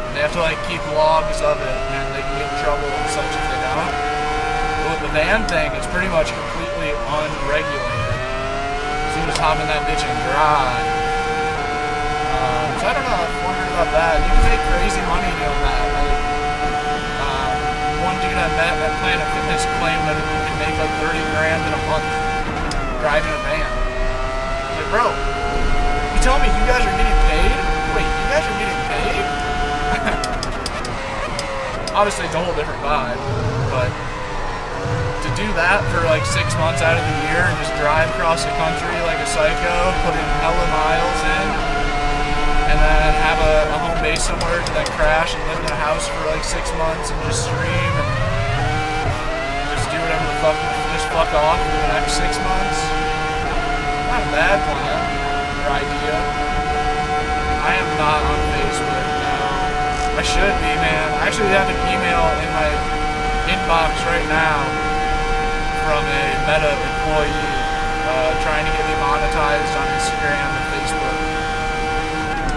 And they have to, like, keep logs of it, and they can get in trouble and such if they don't. But with the van thing, it's pretty much completely unregulated. So you just hop in that bitch and drive. So I don't know, I've wondered about that. You can make crazy money doing that. Like, one dude I met at Planet Fitness claimed that he can make like 30 grand in a month driving a van. I was like, bro, you telling me you guys are getting paid? Wait, you guys are getting paid? Obviously it's a whole different vibe, but to do that for like 6 months out of the year and just drive across the country like a psycho, put in hella miles in, and then have a home base somewhere to then crash and live in a house for like 6 months and just stream and just do whatever the fuck, just fuck off for the next 6 months. Not a bad plan or idea. I am not on Facebook now. I should be, man. I actually have an email in my inbox right now from a Meta employee trying to get me monetized on Instagram and Facebook.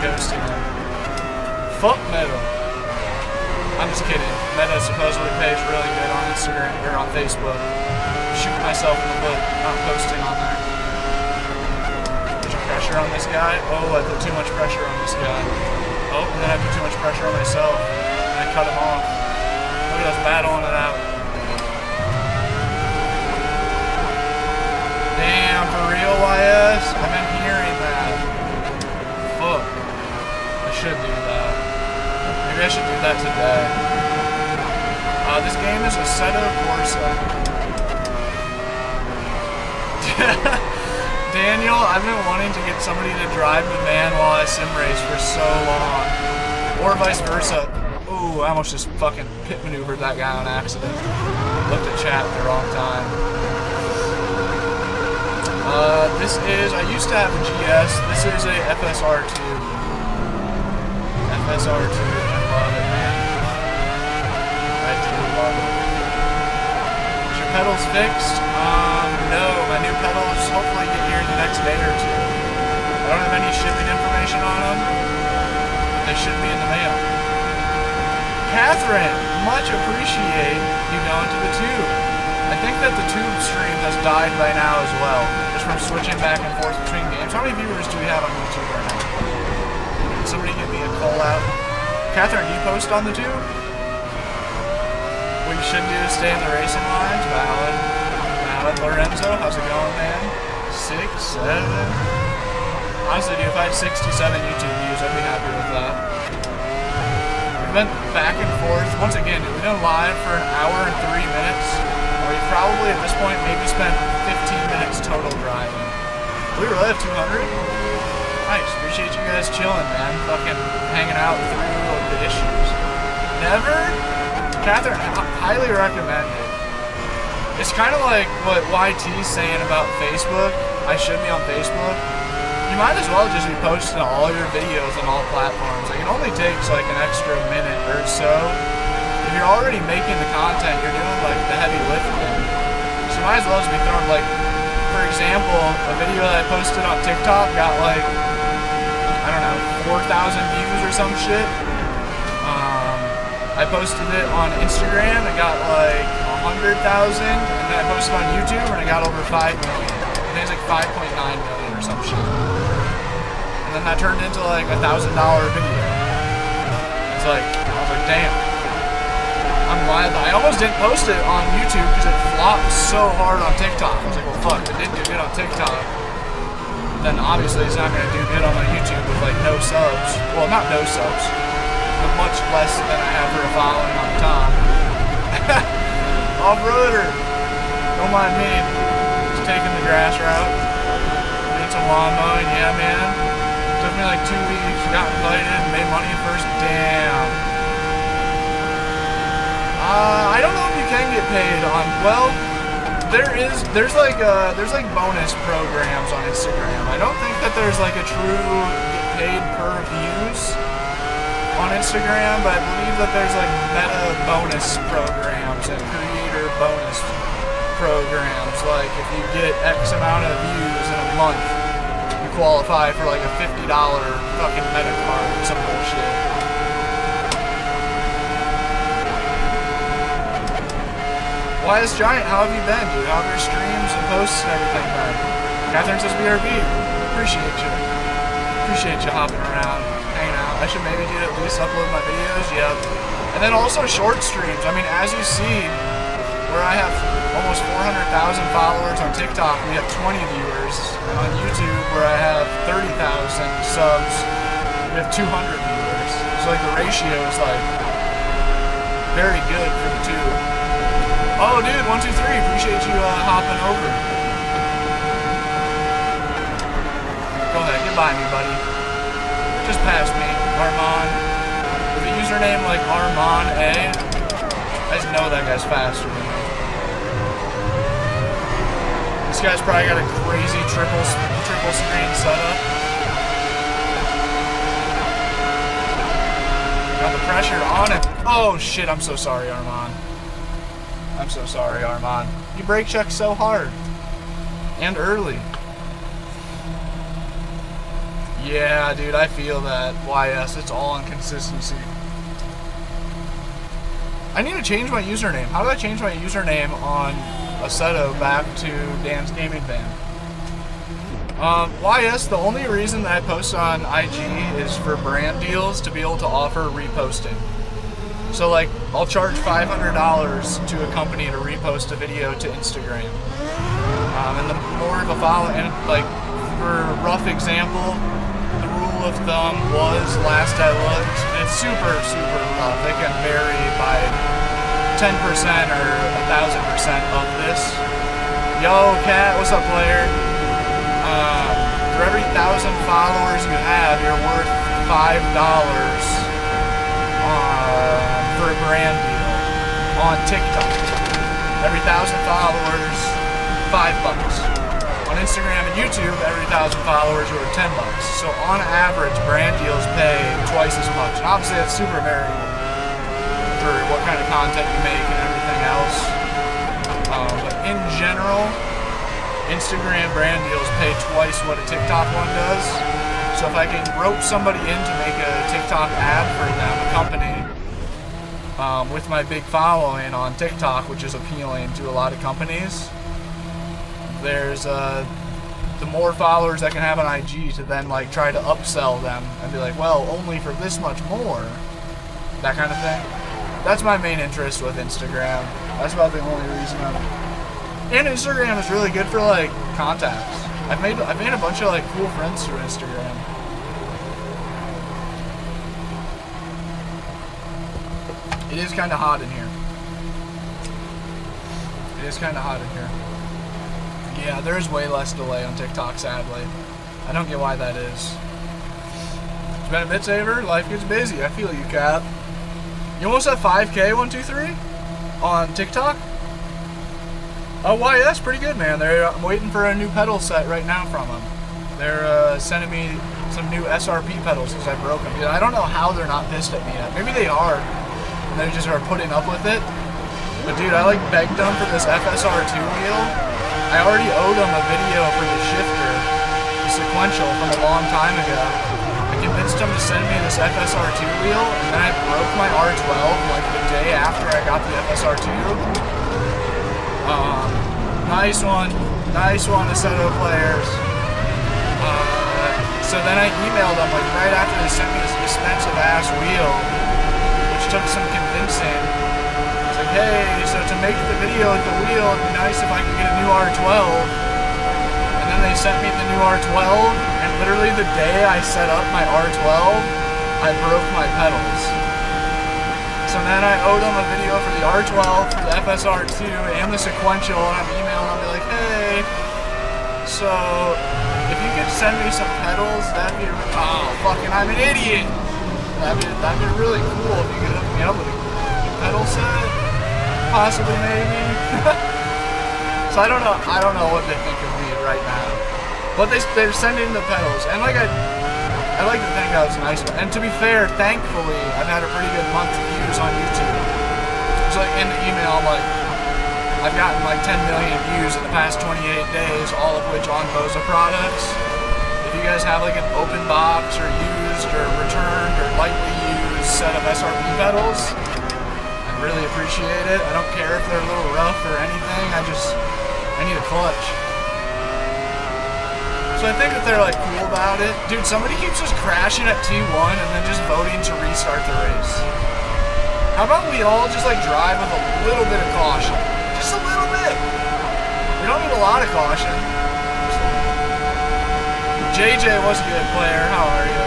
Ghosting them. Fuck Meta. I'm just kidding. Meta supposedly pays really good on Instagram or on Facebook. Shoot myself in the foot, not posting on there. Put some pressure on this guy. Oh, I put too much pressure on this guy. Oh, and then I put too much pressure on myself. And I cut him off. Look at us battling it out. Damn, for real, YS? I've been hearing that. Fuck. I should do that. Maybe I should do that today. This game is Assetto Corsa. Daniel, I've been wanting to get somebody to drive the van while I sim race for so long. Or vice versa. Ooh, I almost just fucking pit maneuvered that guy on accident. Looked at chat at the wrong time. This is, I used to have a GS. This is a FSR2. FSR2, I love it, man. I do love it. Is your pedals fixed? No, my new pedals hopefully get here in the next day or two. I don't have any shipping information on them. They should be in the mail. Catherine, much appreciate you going to the tube. I think that the tube stream has died by now as well, just from switching back and forth between games. How many viewers do we have on YouTube right now? Can somebody give me a call out? Catherine, do you post on the tube? What you should do is stay in the racing lines. Valid. Valid. Lorenzo, how's it going, man? 6, 7. Honestly, dude, if I had 67 YouTube views, I'd be happy with that. We've been back and forth. Once again, we've been live for an hour and 3 minutes. We probably, at this point, maybe spent 15 minutes total driving. We really have 200? Nice. Appreciate you guys chilling, man. Fucking hanging out through the issues. Never? Catherine, highly recommend it. It's kind of like what YT's saying about Facebook. I should be on Facebook. You might as well just be posting all your videos on all platforms. Like, it only takes like an extra minute or so. If you're already making the content, you're doing like the heavy lifting. So you might as well just be throwing, like, for example, a video that I posted on TikTok got like, I don't know, 4,000 views or some shit. I posted it on Instagram, it got like and then I posted on YouTube and I got over 5 million. I think it's like 5.9 million or some shit. And then that turned into like $1,000 video. It's like, I was like, damn. I'm glad that I almost didn't post it on YouTube because it flopped so hard on TikTok. I was like, well, fuck, if it didn't do good on TikTok, then obviously it's not going to do good on my YouTube with like no subs. Well, not no subs, but much less than I have for a following on the top. Off-roader, don't mind me. Just taking the grass route. Did some lawn mowing, yeah, man. Took me like 2 weeks. Got invited, made money first. Damn. I don't know if you can get paid on. Well, there's like bonus programs on Instagram. I don't think that there's like a true get paid per views on Instagram, but I believe that there's like meta bonus programs and creator bonus programs. Like if you get X amount of views in a month, you qualify for like a $50 fucking meta card or some bullshit. YS Giant, how have you been, dude? How have your streams and posts and everything been? Catherine says BRB. Appreciate you. Appreciate you hopping around, hanging out. I should maybe do at least upload my videos, yep. And then also short streams. I mean, as you see, where I have almost 400,000 followers on TikTok, we have 20 viewers. And on YouTube, where I have 30,000 subs, we have 200 viewers. So like the ratio is like very good for the two. Oh, dude, 123, appreciate you hopping over. Go ahead, get by me, buddy. Just past me, Armand. With a username like Armand A, I just know that guy's faster than me. This guy's probably got a crazy triple screen setup. Got the pressure on it. Oh shit, I'm so sorry, Armand. I'm so sorry, Armand. You brake check so hard. And early. Yeah, dude, I feel that. YS, it's all on consistency. I need to change my username. How do I change my username on Assetto back to Dan's Gaming Van? YS, the only reason that I post on IG is for brand deals to be able to offer reposting. So like, I'll charge $500 to a company to repost a video to Instagram. And the more of a follow, and like, for a rough example, the rule of thumb was, last I looked, and it's super, super rough. It can vary by 10% or 1,000% of this. Yo, Cat, what's up, player? For every 1,000 followers you have, you're worth $5 for a brand deal on TikTok. Every 1,000 followers, $5. On Instagram and YouTube, every 1,000 followers, you're worth $10. So on average, brand deals pay twice as much. And obviously, that's super variable for what kind of content you make and everything else. But in general, Instagram brand deals pay twice what a TikTok one does. So if I can rope somebody in to make a TikTok ad for them, a company, with my big following on TikTok, which is appealing to a lot of companies, there's the more followers I can have on IG to then like try to upsell them and be like, well, only for this much more, that kind of thing. That's my main interest with Instagram. That's about the only reason and Instagram is really good for like contacts. I've made a bunch of like cool friends through Instagram. It is kind of hot in here. It is kind of hot in here. Yeah, there's way less delay on TikTok, sadly. I don't get why that is. It's been a bit saver. Life gets busy. I feel you, Cap. You almost have 5K, 123 on TikTok? Oh, why? That's pretty good, man. I'm waiting for a new pedal set right now from them. They're sending me some new SRP pedals because I broke them. Dude, I don't know how they're not pissed at me yet. Maybe they are, and they just are putting up with it. But dude, I like begged them for this FSR2 wheel. I already owed them a video for the shifter, the sequential, from a long time ago. I convinced them to send me this FSR2 wheel, and then I broke my R12 like the day after I got the FSR2. Nice one, Aceto players. So then I emailed them like right after they sent me this expensive ass wheel, which took some convincing. It's like, hey, so to make the video with the wheel, it'd be nice if I could get a new R12. And then they sent me the new R12, and literally the day I set up my R12, I broke my pedals. So then I owed them a video for the R12, for the FSR2, and the sequential, and I'm emailing them, be like, hey, so if you could send me some pedals, that'd be, oh, fucking, I'm an idiot. That'd be really cool if you could hook me up with a pedal set, possibly, maybe. So I don't know what they think of me right now. But they're sending the pedals, and like I like to think that was nice. And to be fair, thankfully, I've had a pretty good month of views on YouTube. It's like in the email, I'm like, I've gotten like 10 million views in the past 28 days, all of which on Boza products. If you guys have like an open box or used or returned or lightly used set of SRP pedals, I'd really appreciate it. I don't care if they're a little rough or anything, I need a clutch. So I think that they're like cool about it. Dude, somebody keeps just crashing at T1 and then just voting to restart the race. How about we all just like drive with a little bit of caution? Just a little bit. We don't need a lot of caution. JJ, what's good, player? How are you?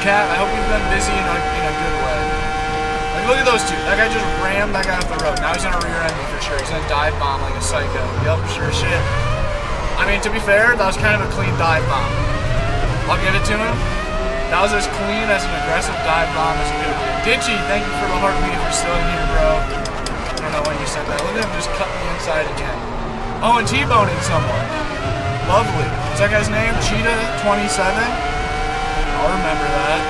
Cat, I hope you've been busy in a good way. Like, look at those two. That guy just rammed that guy off the road. Now he's gonna rear end me for sure. He's gonna dive bomb like a psycho. Yup, sure shit. I mean, to be fair, that was kind of a clean dive bomb. I'll give it to him. That was as clean as an aggressive dive bomb as it could have been. Ditchy, thank you for the heartbeat for still in here, bro. I don't know when you said that. Look at him just cut the inside again. Oh, and T-boning someone. Lovely. What's that guy's name? Cheetah27? I'll remember that.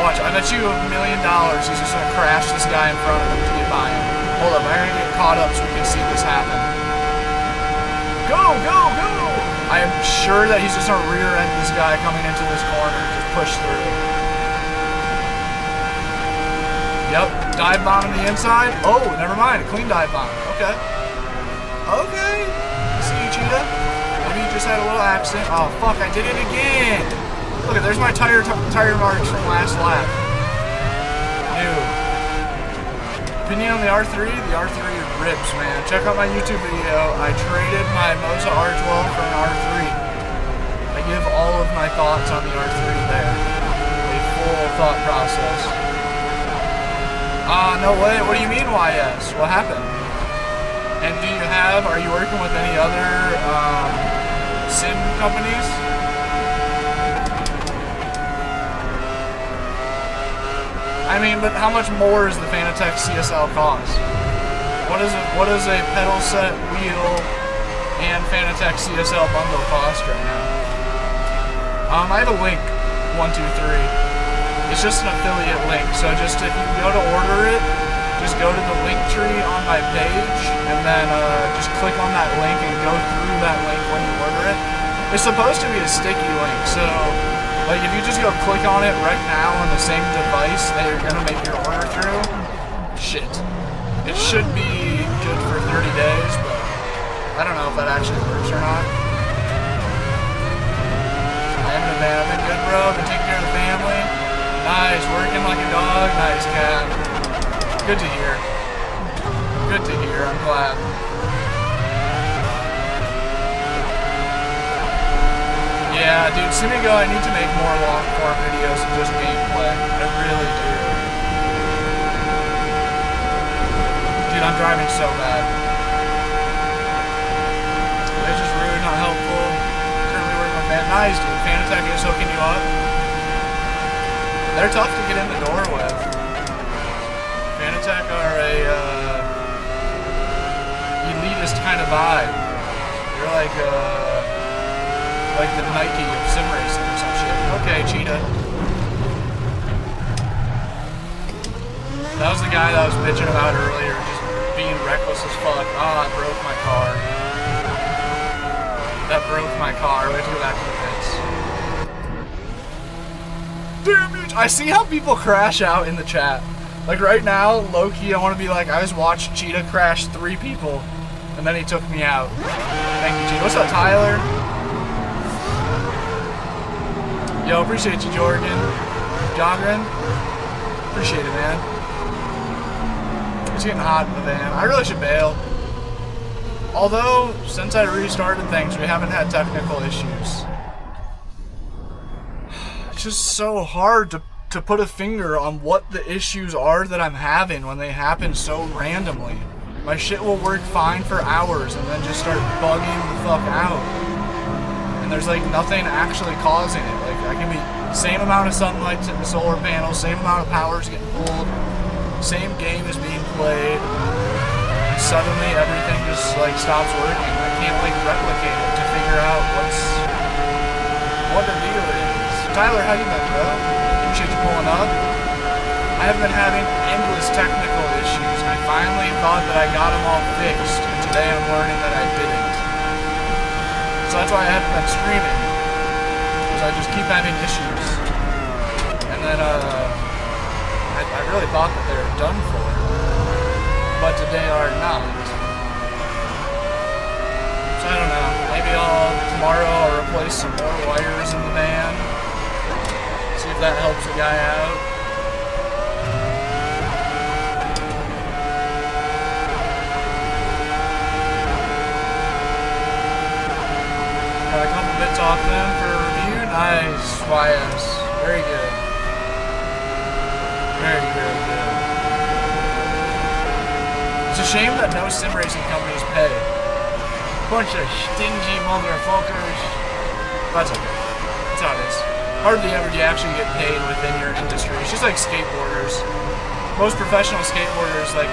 Watch, I bet you $1 million he's just gonna crash this guy in front of him to get by him. Hold up, I'm gonna get caught up so we can see this happen. Go, go, go! I am sure that he's just gonna rear end this guy coming into this corner. Just push through. Yep, dive bomb on the inside. Oh, never mind, a clean dive bomb. Okay. Okay. See you, Cheetah. Maybe you just had a little accident. Oh, fuck, I did it again. Look, there's my tire marks from last lap. New. Opinion on the R3? The R3 rips, man. Check out my YouTube video. I traded my Moza R12 for an R3. I give all of my thoughts on the R3 there. A full thought process. No way. What do you mean, YS? What happened? And are you working with any other sim companies? I mean, but how much more is the Fanatec CSL cost? What does a pedal set, wheel, and Fanatec CSL bundle cost right now? I have a link, 123. It's just an affiliate link, so just if you go to order it, just go to the link tree on my page, and then just click on that link and go through that link when you order it. It's supposed to be a sticky link, so like if you just go click on it right now on the same device that you're gonna make your order through, shit. It should be good for 30 days, but I don't know if that actually works or not. I am a man, I've been good, bro, been taking care of the family. Nice, working like a dog, nice cat. Good to hear. Good to hear, I'm glad. Yeah, dude, see me go, I need to make more long-form videos of just gameplay. I really do. Dude, I'm driving so bad. It's just rude, not helpful. Currently working with Fan. Nice, dude. Fanatec is hooking you up. They're tough to get in the door with. Fanatec are a elitist kind of vibe. You're like the Nike of sim racing or some shit. Okay, Cheetah. That was the guy that I was bitching about earlier, just being reckless as fuck. Oh, I broke my car. That broke my car. We have to go back to the pits. Damn it! I see how people crash out in the chat. Like right now, low-key, I want to be like, I just watched Cheetah crash 3 people, and then he took me out. Thank you, Cheetah. What's up, Tyler? Yo, appreciate you, Jorgen. Jogren. Appreciate it, man. It's getting hot in the van. I really should bail. Although, since I restarted things, we haven't had technical issues. It's just so hard to put a finger on what the issues are that I'm having when they happen so randomly. My shit will work fine for hours and then just start bugging the fuck out. And there's like nothing actually causing it. Like I can be same amount of sunlight to the solar panel, same amount of power is getting pulled, same game is being played, and suddenly everything just like stops working. I can't like replicate it to figure out what the deal is. Tyler, how you been, bro? Appreciate you pulling up. I have been having endless technical issues. I finally thought that I got them all fixed, and today I'm learning that I didn't. So that's why I haven't been streaming, because I just keep having issues. And then I really thought that they were done for, but today are not. So I don't know. Maybe tomorrow I'll replace some more wires in the van. See if that helps the guy out. Got a couple bits off them for review. Nice, YS. Very good. Very, very good. It's a shame that no sim racing companies pay. Bunch of stingy motherfuckers. That's okay. That's how it is. Hardly ever do you actually get paid within your industry. It's just like skateboarders. Most professional skateboarders, like,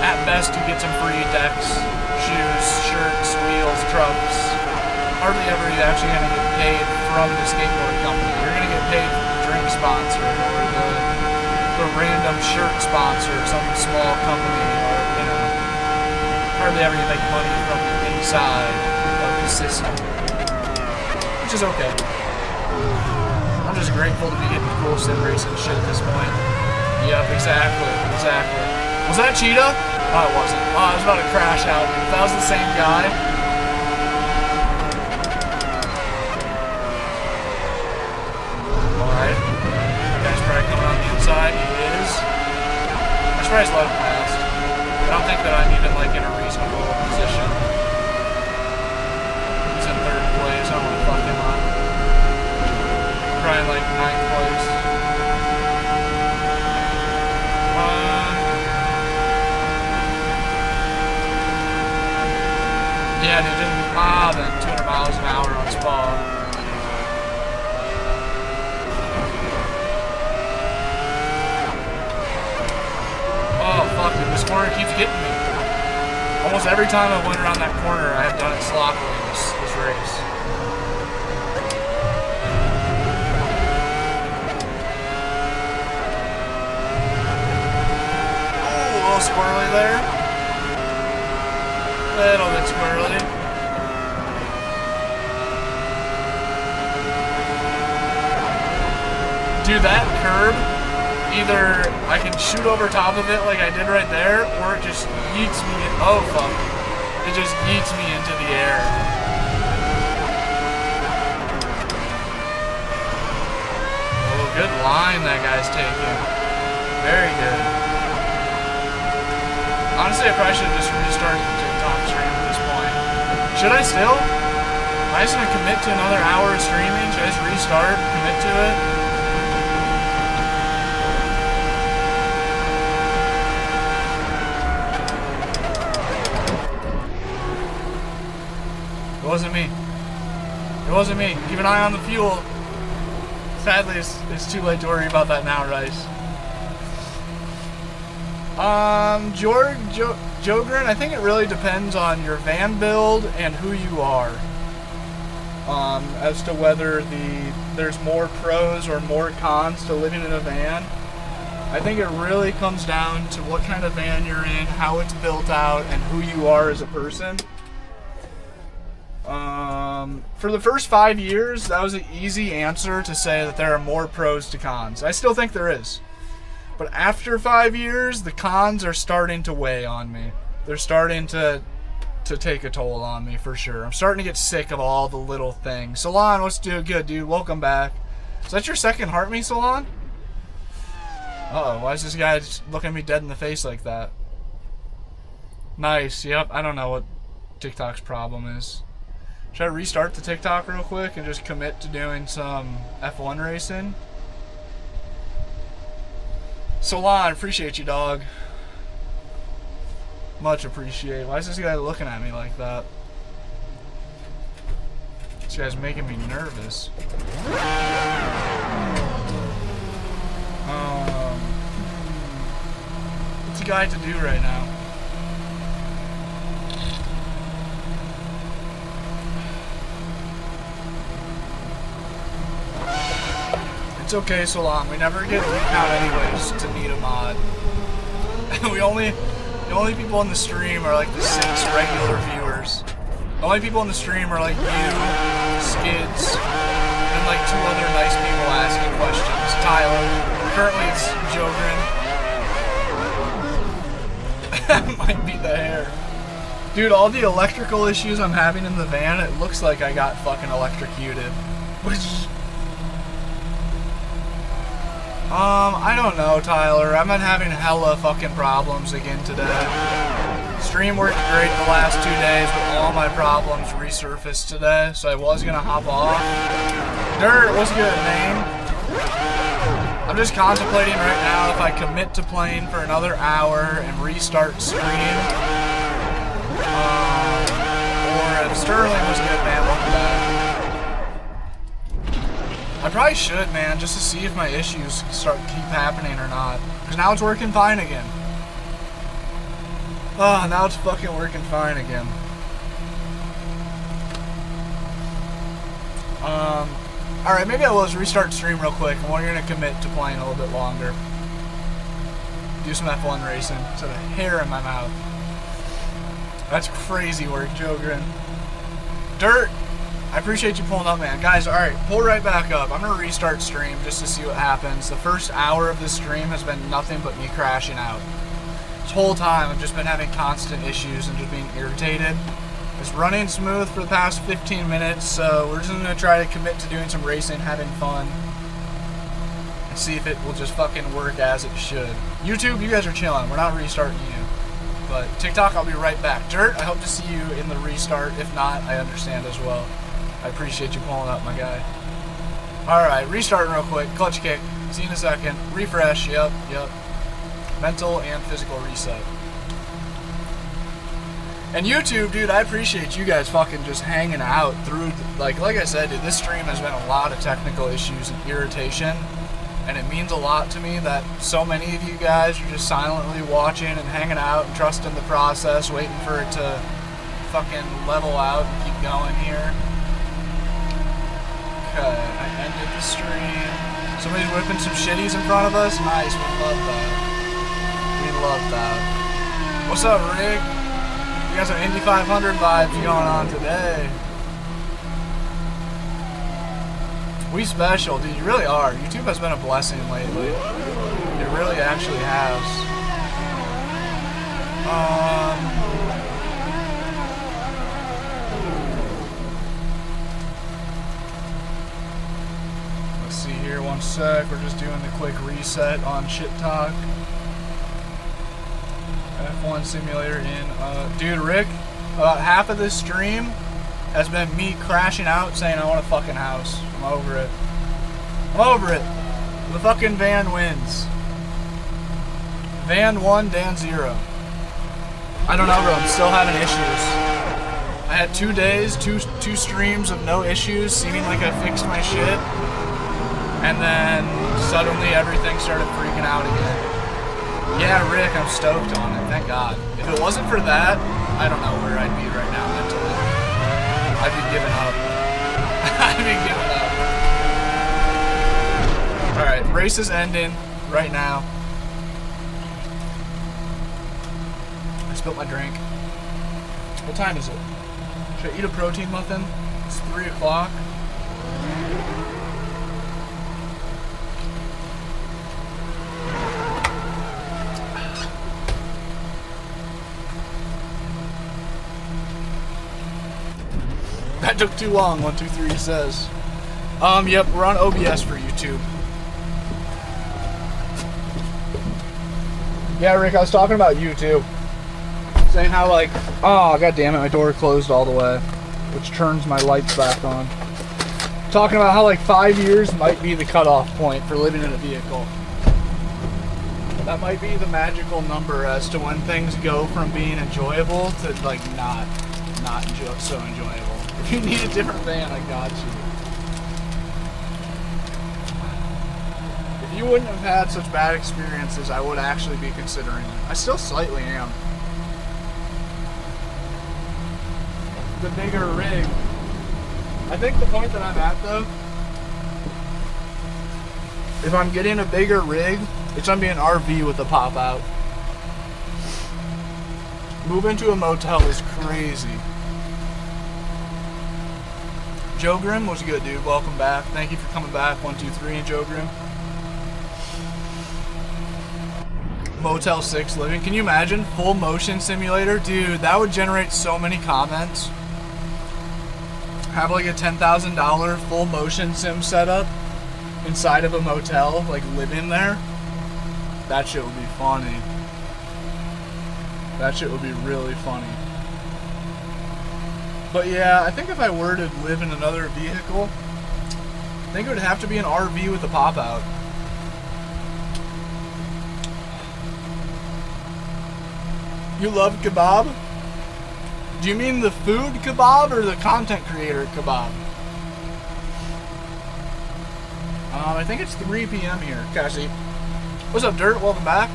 at best you get some free decks, shoes, shirts, wheels, trucks. Hardly ever are you actually going to get paid from the skateboard company. You're going to get paid from the drink sponsor or the random shirt sponsor, some small company, or, you know, hardly ever you make money from the inside of the system. Which is okay. I'm just grateful to be getting cool sim racing shit at this point. Yep, exactly. Was that Cheetah? Oh, it wasn't. Oh, I was about to crash out. If that was the same guy. Alright. That guy's probably coming on the inside. He is. I should probably just let him pass. I don't think that I'm even like in a reasonable position. He's in 3rd place. I don't want to fuck him up. Probably like 9th place. Yeah, dude, just than 200 miles an hour on Spa. Oh, fuck, dude, this corner keeps getting me. Almost every time I went around that corner, I have done it sloppily this race. Squirrely there. Little bit squirrely. Dude, that curb, either I can shoot over top of it like I did right there, or it just yeets me in. Oh, fuck. It just yeets me into the air. Oh, good line that guy's taking. Very good. Honestly, I probably should have just restarted the TikTok stream at this point. Should I still? Am I just going to commit to another hour of streaming? Should I just restart, commit to it? It wasn't me. It wasn't me. Keep an eye on the fuel. Sadly, it's too late to worry about that now, Rice. Jogren, I think it really depends on your van build and who you are. As to whether there's more pros or more cons to living in a van. I think it really comes down to what kind of van you're in, how it's built out, and who you are as a person. For the first 5 years, that was an easy answer to say that there are more pros to cons. I still think there is. But after 5 years, the cons are starting to weigh on me. They're starting to take a toll on me for sure. I'm starting to get sick of all the little things. Salon, what's doing? Good, dude. Welcome back. Is that your second heart me, Salon? Uh-oh, why is this guy just looking at me dead in the face like that? Nice, yep. I don't know what TikTok's problem is. Should I restart the TikTok real quick and just commit to doing some F1 racing? Salon, appreciate you, dog. Much appreciated. Why is this guy looking at me like that? This guy's making me nervous. What's the guy to do right now? It's okay, so long. We never get a count anyways to need a mod. The only people in the stream are like the 6 regular viewers. The only people in the stream are like you, Skids, and like 2 other nice people asking questions. Tyler. Currently it's Jogren. That might be the hair. Dude, all the electrical issues I'm having in the van, it looks like I got fucking electrocuted. Which... I don't know, Tyler. I've been having hella fucking problems again today. Stream worked great the last 2 days, but all my problems resurfaced today, so I was gonna hop off. Dirt, what's good, name? I'm just contemplating right now if I commit to playing for another hour and restart stream. Or if Sterling was good, man, welcome back. I probably should, man, just to see if my issues keep happening or not. Because now it's working fine again. Oh, now it's fucking working fine again. Alright, maybe I will just restart stream real quick, and we're going to commit to playing a little bit longer. Do some F1 racing. It's got a hair in my mouth. That's crazy work, Jogren. Dirt! I appreciate you pulling up, man. Guys, alright, pull right back up. I'm going to restart stream just to see what happens. The first hour of this stream has been nothing but me crashing out. This whole time, I've just been having constant issues and just being irritated. It's running smooth for the past 15 minutes, so we're just going to try to commit to doing some racing, having fun, and see if it will just fucking work as it should. YouTube, you guys are chilling. We're not restarting you. But TikTok, I'll be right back. Dirt, I hope to see you in the restart. If not, I understand as well. I appreciate you pulling up, my guy. Alright, restarting real quick. Clutch kick. See you in a second. Refresh. Yep. Mental and physical reset. And YouTube, dude, I appreciate you guys fucking just hanging out through, like I said, dude, this stream has been a lot of technical issues and irritation. And it means a lot to me that so many of you guys are just silently watching and hanging out and trusting the process, waiting for it to fucking level out and keep going here. Okay, I ended the stream. Somebody's whipping some shitties in front of us? Nice, we love that. We love that. What's up, Rick? You got some Indy 500 vibes going on today. We special, dude, you really are. YouTube has been a blessing lately. It really actually has. Let's see here, one sec. We're just doing the quick reset on Shit Talk. F1 simulator in, dude, Rick, about half of this stream has been me crashing out saying I want a fucking house. I'm over it. I'm over it. The fucking van wins. Van 1, Dan 0. I don't know, bro. I'm still having issues. I had 2 days, two streams of no issues, seeming like I fixed my shit. And then suddenly everything started freaking out again. Yeah, Rick, I'm stoked on it. Thank God. If it wasn't for that, I don't know where I'd be right now mentally. I'd be giving up. I'd be giving up. Alright, race is ending right now. I spilled my drink. What time is it? Should I eat a protein muffin? It's 3 o'clock. That took too long, 123 says. Yep, we're on OBS for YouTube. Yeah, Rick, I was talking about you too. Saying how like, oh god damn it, my door closed all the way, which turns my lights back on. Talking about how like 5 years might be the cutoff point for living in a vehicle. That might be the magical number as to when things go from being enjoyable to like not so enjoyable. If you need a different van, I got you. If you wouldn't have had such bad experiences, I would actually be considering it. I still slightly am. The bigger rig. I think the point that I'm at though, if I'm getting a bigger rig, it's gonna be an RV with a pop out. Moving to a motel is crazy. Joe Grimm was good, dude. Welcome back. Thank you for coming back. 123 and Joe Grimm. Motel 6 living. Can you imagine? Full motion simulator? Dude, that would generate so many comments. Have like a $10,000 full motion sim setup inside of a motel, like living there. That shit would be funny. That shit would be really funny. But yeah, I think if I were to live in another vehicle, I think it would have to be an RV with a pop out. You love kebab? Do you mean the food kebab or the content creator kebab? I think it's 3 p.m. here, Cassie. What's up, Dirt? Welcome back.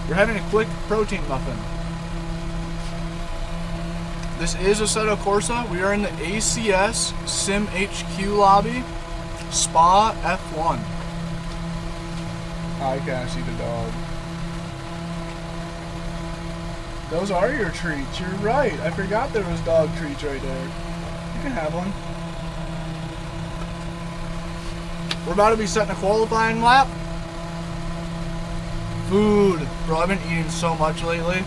We're having a quick protein muffin. This is Assetto Corsa. We are in the ACS Sim HQ lobby, Spa F1. Hi, Cassie the dog. Those are your treats. You're right. I forgot there was dog treats right there. You can have one. We're about to be setting a qualifying lap. Food. Bro, I've been eating so much lately.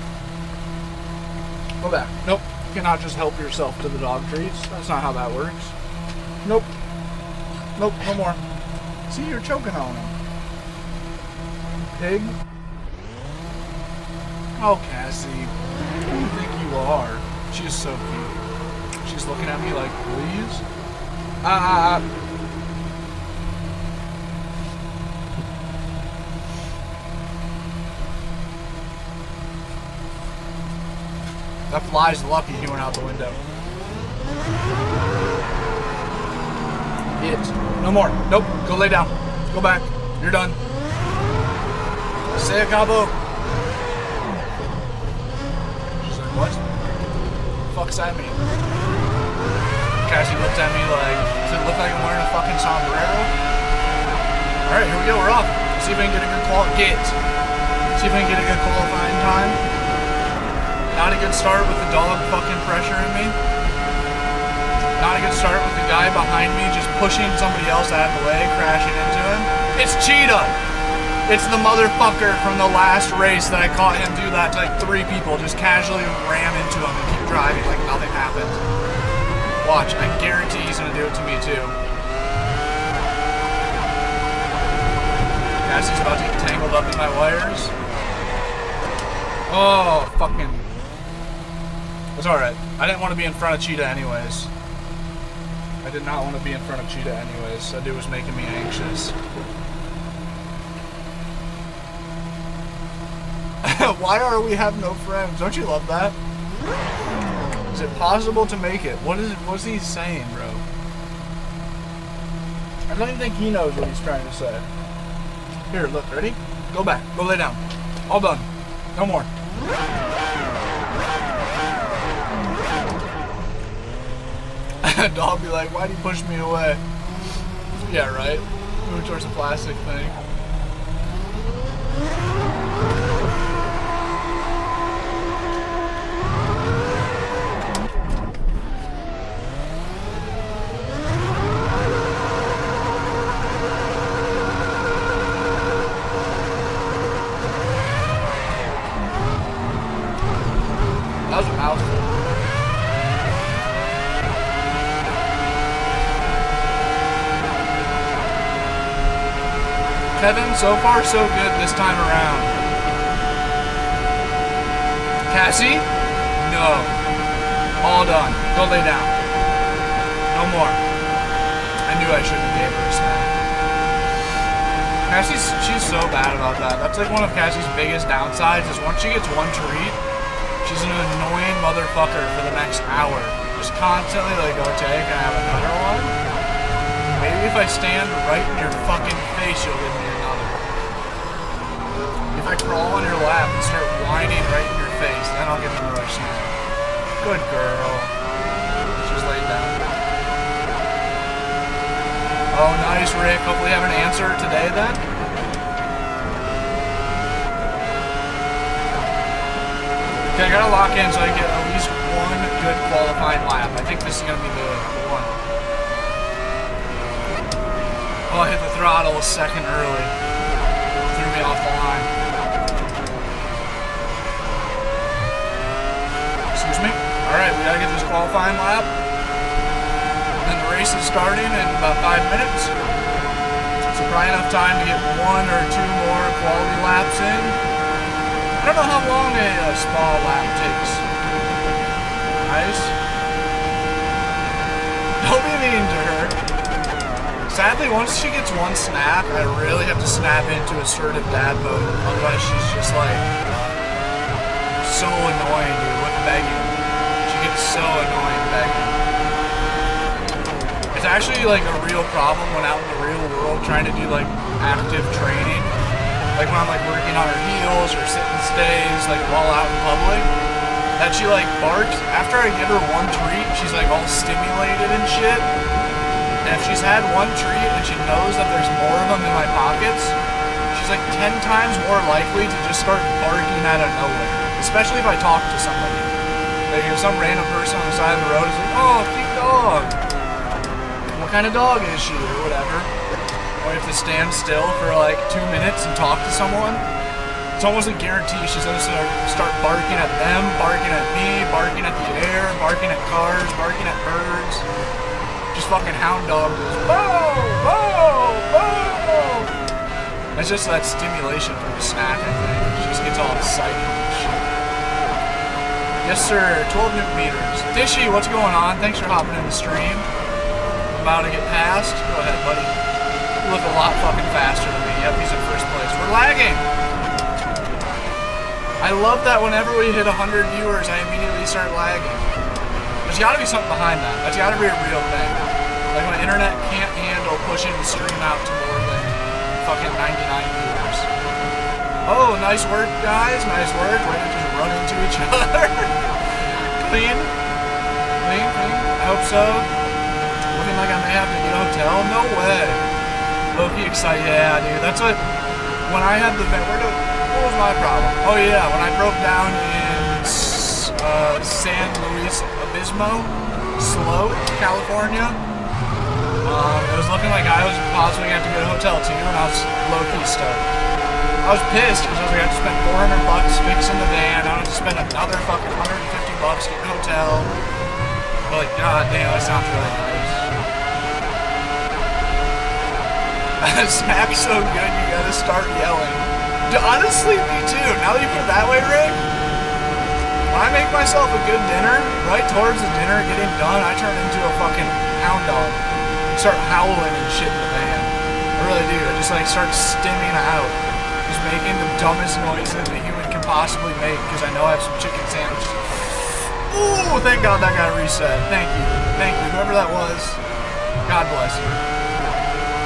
Go back. Nope. You cannot just help yourself to the dog treats. That's not how that works. Nope. Nope, no more. See, you're choking on them. Pig. Oh, Cassie. Who do you think you are? She's so cute. She's looking at me like, please? That fly's lucky he went out the window. No more. Nope. Go lay down. Go back. You're done. Say a cabo. She's like, what? The fuck's that mean? Cassie looked at me like, does it look like I'm wearing a fucking sombrero? Alright, here we go. We're off. See if I can get a good See if I can get a good qualifying time. Not a good start with the dog fucking pressuring me. Not a good start with the guy behind me just pushing somebody else out of the way, crashing into him. It's Cheetah! It's the motherfucker from the last race that I caught him do that to like 3 people, just casually ram into him and keep driving like nothing happened. Watch, I guarantee he's gonna do it to me too. Cassie's about to get tangled up in my wires. Oh, fucking... It's alright. I didn't want to be in front of Cheetah anyways. I did not want to be in front of Cheetah anyways. That dude was making me anxious. Why are we have no friends? Don't you love that? Is it possible to make it? What's he saying, bro? I don't even think he knows what he's trying to say. Here, look, ready? Go back. Go lay down. All done. No more. Dog be like, why'd you push me away? Yeah, right. Move towards the plastic thing. That was a mouthful. Kevin, so far so good this time around. Cassie? No. All done. Go lay down. No more. I knew I shouldn't have gave her a snack. She's so bad about that. That's like one of Cassie's biggest downsides is once she gets one treat, she's an annoying motherfucker for the next hour. Just constantly like, okay, can I have another one? Maybe if I stand right in your fucking face, you'll give me another. If I crawl on your lap and start whining right in your face, then I'll give you another snack. Good girl. She's laid down. Oh, nice, Rick. Hopefully have an answer today then. Okay, I gotta lock in so I get at least one good qualifying lap. I think this is gonna be the one. Oh, I hit the throttle a second early. Threw me off the line. Excuse me? Alright, we gotta get this qualifying lap. And then the race is starting in about 5 minutes. So probably enough time to get 1 or 2 more quality laps in. I don't know how long a spa lap takes. Nice. Don't be mean to her. Sadly, once she gets one snap, I really have to snap into assertive dad mode. Otherwise, she's just like so annoying, dude, with begging. She gets so annoying begging. It's actually like a real problem when out in the real world trying to do like active training. Like when I'm like working on her heels or sitting stays, like while out in public, that she like barks. After I give her one treat, she's like all stimulated and shit. And if she's had one treat and she knows that there's more of them in my pockets, she's like 10 times more likely to just start barking out of nowhere. Especially if I talk to somebody. Like if some random person on the side of the road is like, oh, cute dog. What kind of dog is she or whatever. Or I have to stand still for like 2 minutes and talk to someone. It's almost a guarantee she's gonna start barking at them, barking at me, barking at the air, barking at cars, barking at birds. Just fucking hound dog goes, whoa, whoa, whoa. It's just that stimulation from the snack, I think. She just gets all excited and shit. Yes, sir, 12 newton meters. Dishy, what's going on? Thanks for hopping in the stream. I'm about to get past. Go ahead, buddy. You look a lot fucking faster than me. Yep, he's in first place. We're lagging. I love that whenever we hit 100 viewers, I immediately start lagging. There's gotta be something behind that. That's gotta be a real thing. Like my internet can't handle pushing the stream out to more than fucking 99 viewers. Oh, nice work, guys. Nice work. We're gonna just run into each other. Clean. Clean, clean. I hope so. Looking like I may have to get a hotel. No way. Low-key excited. Yeah, dude. That's what... When I had the... What was my problem? Oh, yeah. When I broke down in San Luis Obispo, California, it was looking like I was possibly going to have to get a hotel, too, and I was low-key stoked. I was pissed because I was going to have to spend $400 fixing the van. I would have to spend another fucking $150 getting a hotel. But, like, god damn, that sounds really nice. Snack's so good, you gotta start yelling. Dude, honestly, me too. Now that you put it that way, Rick, when I make myself a good dinner, right towards the dinner getting done, I turn into a fucking hound dog. Start howling and shit in the van. I really do. I just like start stimming out. Just making the dumbest noises that a human can possibly make because I know I have some chicken sandwiches. Ooh, thank God that got reset. Thank you. Thank you. Whoever that was, God bless you.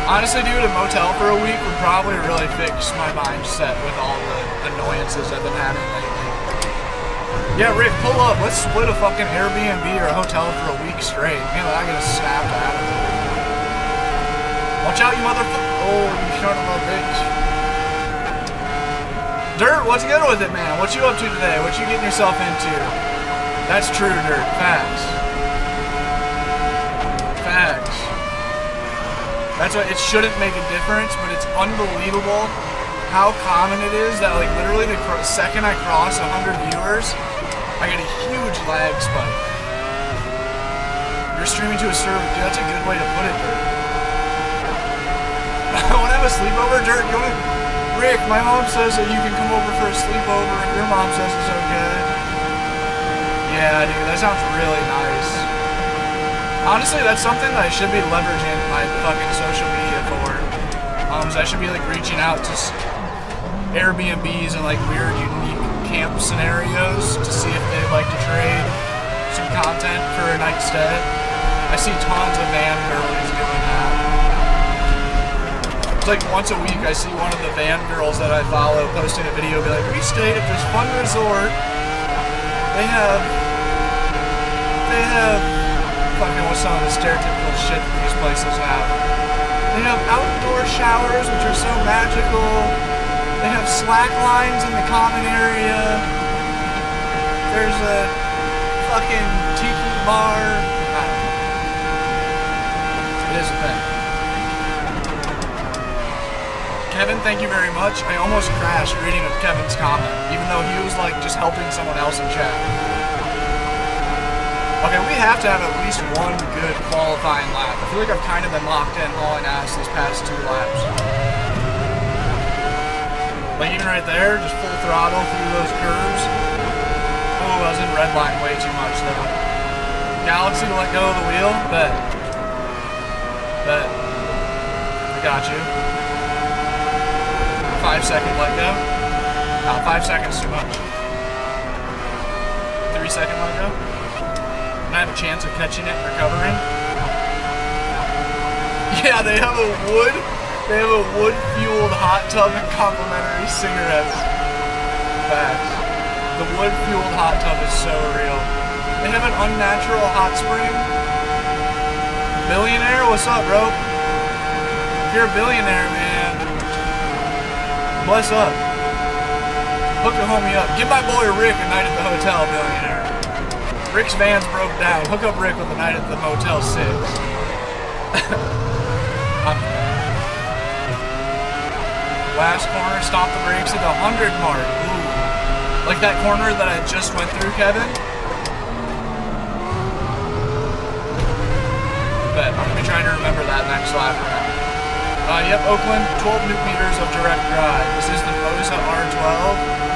Honestly, dude, a motel for a week would probably really fix my mindset with all the annoyances I've been having lately. Yeah, Rick, pull up. Let's split a fucking Airbnb or a hotel for a week straight. Man, I get a snap out of it. Watch out, you motherfucker. Oh, you son of a bitch. Dirt, what's good with it, man? What you up to today? What you getting yourself into? That's true, Dirt. Facts. Facts. That's why it shouldn't make a difference, but it's unbelievable how common it is that, like, literally the second I cross 100 viewers, I get a huge lag spike. You're streaming to a server, dude, that's a good way to put it, dude. Want to have a sleepover, Dirt? You want to... Rick, my mom says that you can come over for a sleepover if your mom says it's okay. Yeah, dude, that sounds really nice. Honestly, that's something that I should be leveraging my fucking social media for. I should be like reaching out to Airbnbs and like weird, unique camp scenarios to see if they'd like to trade some content for a night stay. I see tons of van girlies doing that. It's like once a week I see one of the van girls that I follow posting a video, be like, we stayed at this fun resort. They have fucking what's some of the stereotypical shit that these places have. They have outdoor showers, which are so magical. They have slack lines in the common area. There's a fucking tiki bar. I don't know. It is a thing. Kevin, thank you very much. I almost crashed reading Kevin's comment, even though he was like just helping someone else in chat. Okay, we have to have at least one good qualifying lap. I feel like I've kind of been locked in hauling ass these past 2 laps. Like even right there, just full throttle through those curves. Oh, I was in red line way too much though. Galaxy to let go of the wheel? Bet. I got you. 5-second let go? No, 5 seconds too much. 3-second let go? And I have a chance of catching it and recovering. Yeah, they have a wood-fueled hot tub and complimentary cigarettes. Facts. The wood-fueled hot tub is so real. They have an unnatural hot spring. Billionaire? What's up, bro? If you're a billionaire, man, bless up. Hook a homie up. Give my boy Rick a night at the hotel, billionaire. Rick's van's broke down. Hook up Rick with a night at the Motel 6. Last corner, stop the brakes at the 100 mark. Ooh. Like that corner that I just went through, Kevin. Bet. I'm gonna be trying to remember that next lap around. Yep, Oakland, 12 Newton meters of direct drive. This is the Moza R12.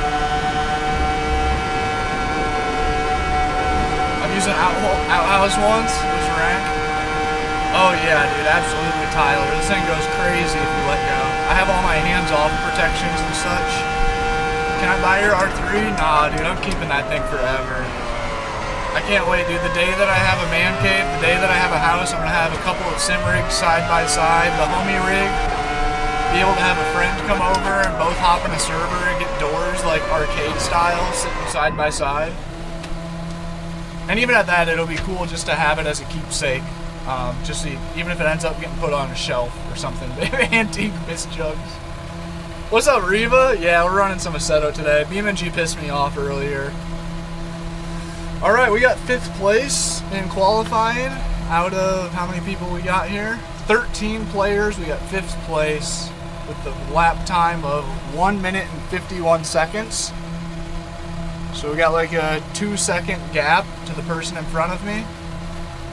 I've used an outhouse once. It was rank. Oh yeah, dude, absolutely, Tyler. This thing goes crazy if you let go. I have all my hands-off protections and such. Can I buy your R3? Nah, dude, I'm keeping that thing forever. I can't wait, dude. The day that I have a man cave, the day that I have a house, I'm gonna have a couple of sim rigs side by side, the homie rig, be able to have a friend come over and both hop in a server and get doors like arcade style, sitting side by side. And even at that, it'll be cool just to have it as a keepsake. Just so even if it ends up getting put on a shelf or something. Antique mist jugs. What's up, Reva? Yeah, we're running some Assetto today. BeamNG pissed me off earlier. Alright, we got 5th place in qualifying out of how many people we got here? 13 players. We got 5th place with the lap time of 1 minute and 51 seconds. So we got like a 2-second gap to the person in front of me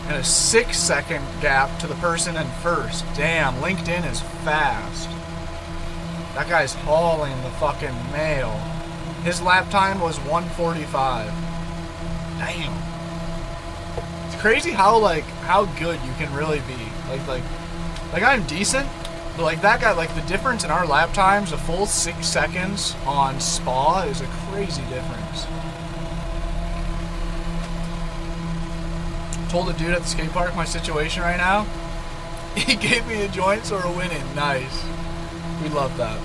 and a 6-second gap to the person in first. Damn, LinkedIn is fast. That guy's hauling the fucking mail. His lap time was 1:45. Damn. It's crazy how good you can really be. Like I'm decent, but like that guy, like the difference in our lap times, a full 6 seconds on Spa is a crazy difference. Told a dude at the skate park my situation right now. He gave me a joint, so we're winning. Nice. We love that.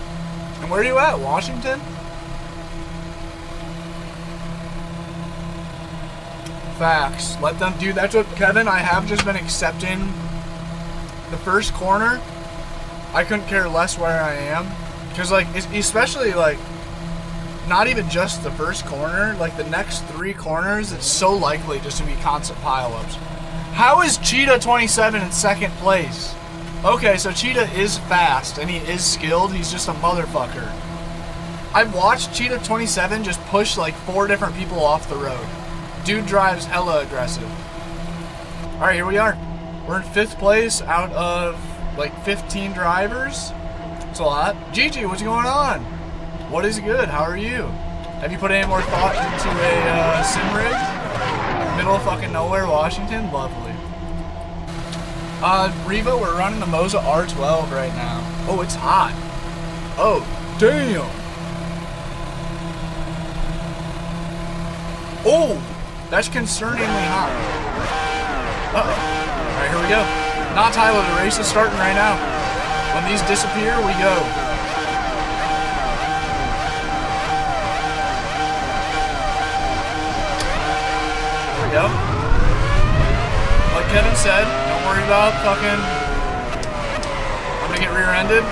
And where are you at? Washington? Facts. Let them do. That's what, Kevin, I have just been accepting the first corner. I couldn't care less where I am. Because, like, especially, like, not even just the first corner, like the next 3 corners, it's so likely just to be constant pileups. How is Cheetah 27 in 2nd place? Okay, so Cheetah is fast and he is skilled. He's just a motherfucker. I've watched Cheetah 27 just push like 4 different people off the road. Dude drives hella aggressive. Alright, here we are. We're in 5th place out of like 15 drivers. It's a lot. Gigi, what's going on? What is good? How are you? Have you put any more thought into a sim rig? Middle of fucking nowhere, Washington? Lovely. Reva, we're running the Moza R12 right now. Oh, it's hot. Oh, damn. Oh, that's concerningly hot. Uh-oh. Alright, here we go. Not Tyler, the race is starting right now. When these disappear, we go. There we go. Like Kevin said, don't worry about fucking... I'm gonna get rear-ended.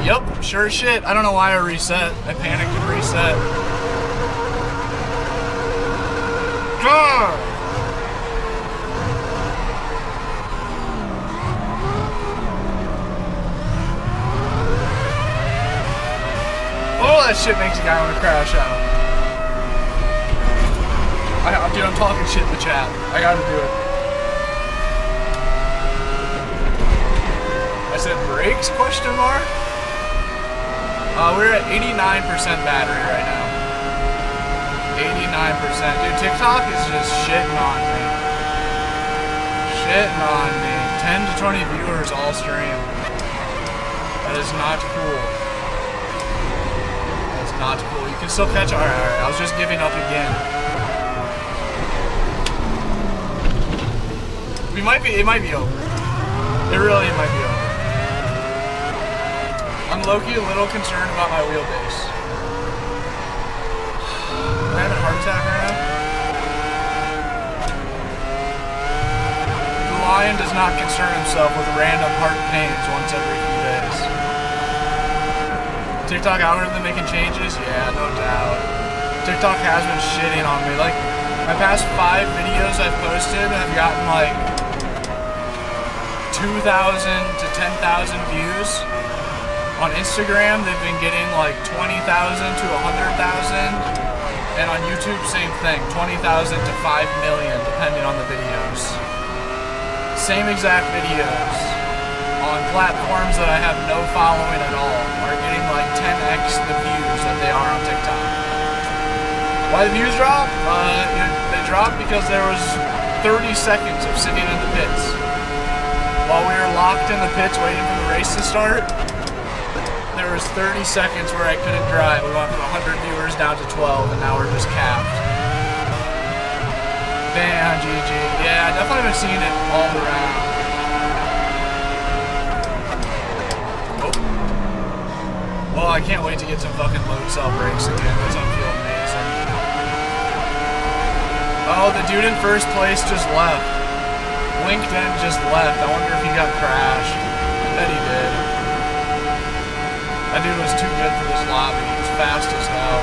Yep, sure as shit. I don't know why I reset. I panicked and reset. God! Oh, that shit makes a guy want to crash out. Dude, I'm talking shit in the chat. I gotta do it. I said brakes, question mark? We're at 89% battery right now. 89%. Dude, TikTok is just shitting on me. Shitting on me. 10 to 20 viewers all stream. That is not cool. That's not cool. You can still catch... Alright, I was just giving up again. It might be over. It really might be over. I'm low-key a little concerned about my wheelbase. Am I having a heart attack right now? The lion does not concern himself with random heart pains once every few days. TikTok algorithm making changes? Yeah, no doubt. TikTok has been shitting on me. Like, my past 5 videos I've posted have gotten like 2,000 to 10,000 views. On Instagram, they've been getting like 20,000 to 100,000. And on YouTube, same thing, 20,000 to 5 million, depending on the videos. Same exact videos on platforms that I have no following at all are getting like 10x the views that they are on TikTok. Why the views drop? They dropped because there was 30 seconds of sitting in the pits. While we were locked in the pits waiting for the race to start, there was 30 seconds where I couldn't drive. We went from 100 viewers down to 12, and now we're just capped. Damn, GG. Yeah, I definitely been seeing it all around. Oh. Well, I can't wait to get some fucking load cell brakes again. Those don't feel amazing. Oh, the dude in first place just left. LinkedIn just left. I wonder if he got crashed. I bet he did. That dude was too good for this lobby. He was fast as hell.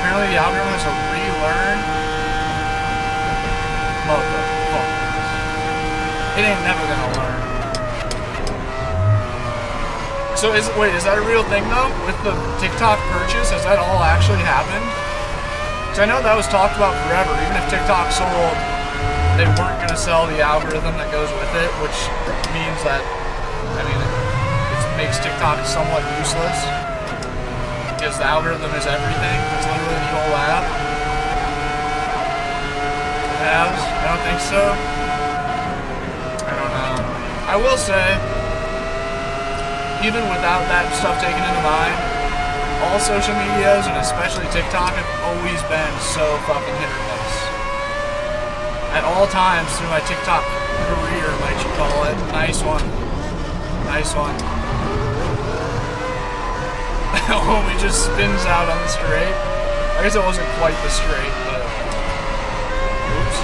Apparently the algorithm has to relearn. Motherfucker. It ain't never gonna learn. So wait, is that a real thing though? With the TikTok purchase, has that all actually happened? Because I know that was talked about forever. Even if TikTok sold, they weren't gonna sell the algorithm that goes with it, which means that, I mean, makes TikTok somewhat useless because the algorithm is everything. It's literally the whole app. It has? I don't think so. I don't know. I will say, even without that stuff taken into mind, all social medias and especially TikTok have always been so fucking hit or miss. At all times through my TikTok career, might you call it. Nice one. Nice one. When we just spins out on the straight. I guess it wasn't quite the straight, but oops.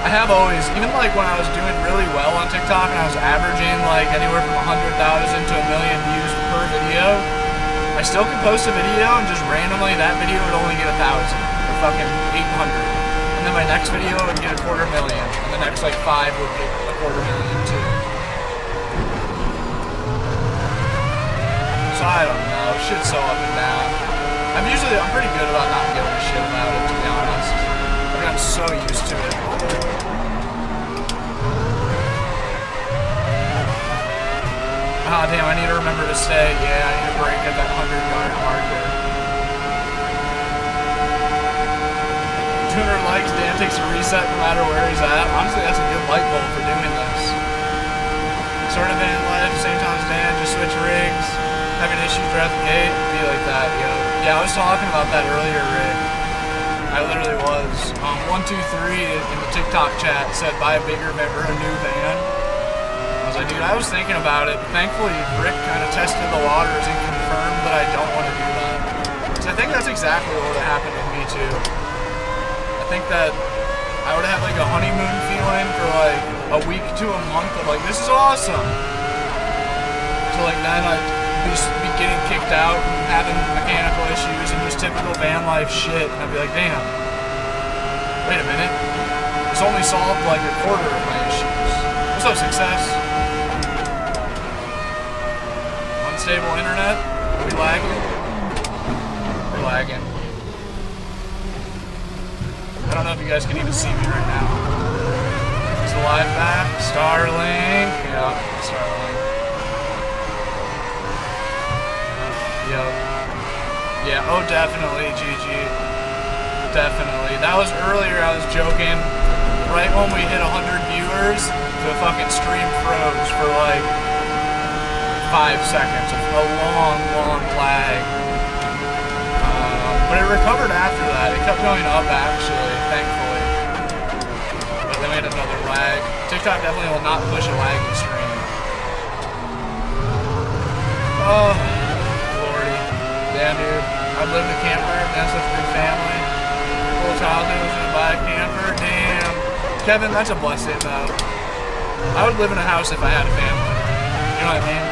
I have always, even like when I was doing really well on TikTok and I was averaging like anywhere from 100,000 to 1 million views per video, I still could post a video and just randomly that video would only get 1,000 or fucking 800. And then my next video would get 250,000 and the next like 5 would get 250,000 too. So I don't know, shit's so up and down. I'm pretty good about not giving a shit about it, to be honest. I've gotten so used to it. Ah, damn, I need to remember to stay. Yeah, I need to break at that 100-yard marker. 200 likes, Dan takes a reset no matter where he's at. Honestly, that's a good light bulb for doing this. Sort of van life, same time as Dan, just switch rigs. Having issues throughout the gate, be like that, yo. Yeah, I was talking about that earlier, Rick. I literally was. 123 in the TikTok chat said buy a bigger van or a new van. I was like, dude, I was thinking about it, but thankfully Rick kind of tested the waters and confirmed that I don't want to do that. So I think that's exactly what would have happened with me too. I think that I would have like a honeymoon feeling for like a week to a month of like, this is awesome. So like then I'd be getting kicked out and having mechanical issues and just typical van life shit. And I'd be like, damn, wait a minute. This only solved like a quarter of my issues. What's up, Success? Unstable internet? Are we lagging? We're lagging. I don't know if you guys can even see me right now. Is the live back? Starlink? Yeah, Starlink. Yep. Yeah, oh definitely, GG. Definitely. That was earlier, I was joking. Right when we hit 100 viewers, the fucking stream froze for like 5 seconds. A long, long lag. But it recovered after that. It kept going up actually, thankfully. But then we had another lag. TikTok definitely will not push a lagging stream. Oh, glory. Yeah, dude. I've lived in a camper, that's such a big family. Whole childhood was gonna buy a camper. Damn. Kevin, that's a blessing though. I would live in a house if I had a family. You know what I mean?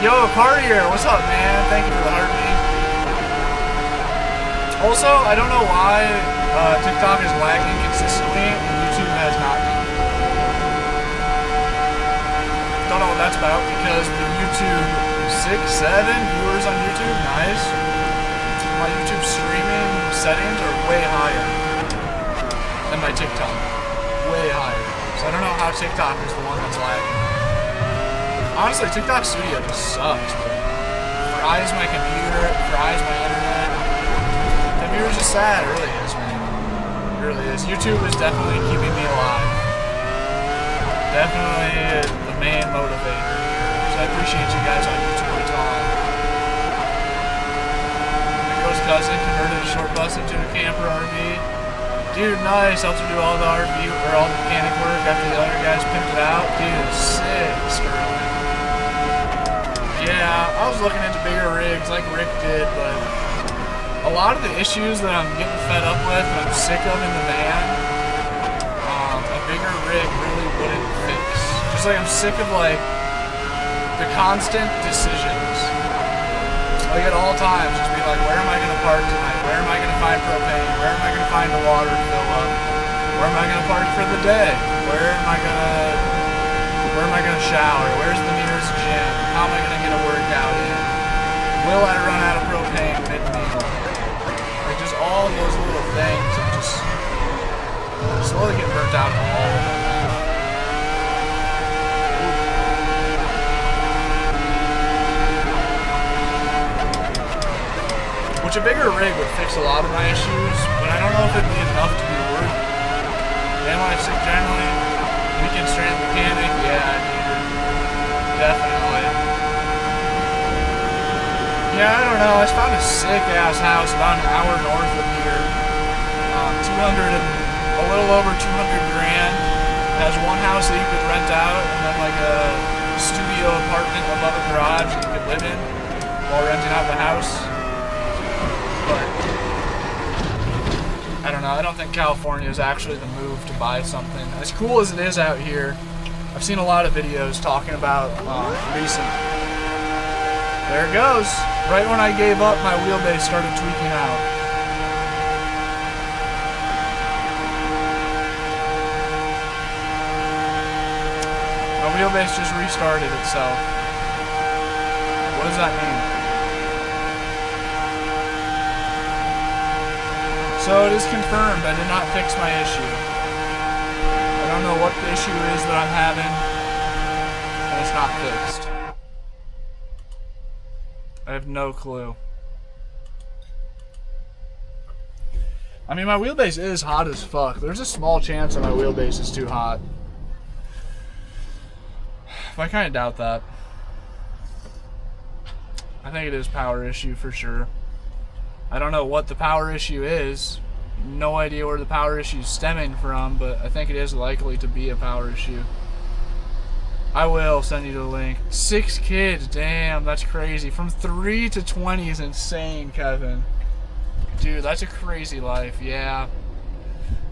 Yo, Cartier, what's up, man? Thank you for the heartbeat. Also, I don't know why TikTok is lagging consistently and YouTube has not been. Don't know what that's about because the YouTube 6, 7 viewers on YouTube, nice. My YouTube streaming settings are way higher than my TikTok. Way higher. So I don't know how TikTok is the one that's lagging. Honestly, TikTok Studio just sucks, bro. Fries my computer, fries my internet. Viewers is sad, it really is, man. It really is. YouTube is definitely keeping me alive. Definitely the main motivator here. So I appreciate you guys on YouTube a ton. My girl's cousin converted a short bus into a camper RV. Dude, nice. Helped her do all the RV or all the mechanic work after the other guys pimped it out. Dude, sick, Sterling. Yeah, I was looking into bigger rigs like Rick did, but a lot of the issues that I'm getting fed up with and I'm sick of in the van, a bigger rig really wouldn't fix. Just like I'm sick of like the constant decisions. Like at all times, just be like, where am I going to park tonight? Where am I going to find propane? Where am I going to find the water to fill up? Where am I going to park for the day? Where am I gonna shower? Where's the nearest gym? How am I gonna get a workout in? Will I run out of propane mid-meal? Like just all those little things. I'm just slowly getting burnt out on all of them. Which a bigger rig would fix a lot of my issues, but I don't know if it'd be enough to be worth it. Van life sick generally, weekend strength mechanic, yeah, dude, definitely. Yeah, I don't know, I found a sick ass house about an hour north of here. 200 and a little over 200 grand. It has one house that you could rent out, and then like a studio apartment above a garage that you could live in while renting out the house. But I don't know, I don't think California is actually the move to buy something. As cool as it is out here, I've seen a lot of videos talking about recent. There it goes. Right when I gave up, my wheelbase started tweaking out. My wheelbase just restarted itself. What does that mean? So it is confirmed, I did not fix my issue. I don't know what the issue is that I'm having, and it's not fixed. I have no clue. I mean, my wheelbase is hot as fuck. There's a small chance that my wheelbase is too hot. I kind of doubt that. I think it is power issue for sure. I don't know what the power issue is. No idea where the power issue is stemming from, but I think it is likely to be a power issue. I will send you the link. 6 kids, damn, that's crazy. From 3 to 20 is insane, Kevin. Dude, that's a crazy life, yeah.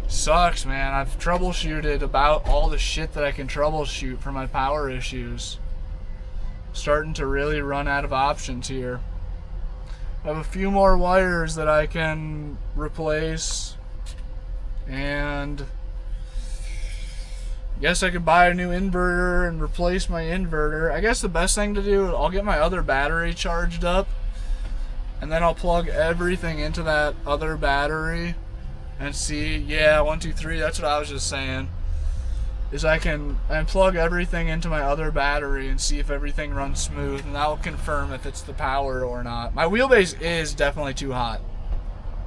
Sucks, man. I've troubleshooted about all the shit that I can troubleshoot for my power issues. Starting to really run out of options here. I have a few more wires that I can replace, and guess I could buy a new inverter and replace my inverter. I guess the best thing to do, I'll get my other battery charged up, and then I'll plug everything into that other battery and see, yeah, 1, 2, 3, that's what I was just saying, is I can plug everything into my other battery and see if everything runs smooth, and that will confirm if it's the power or not. My wheelbase is definitely too hot.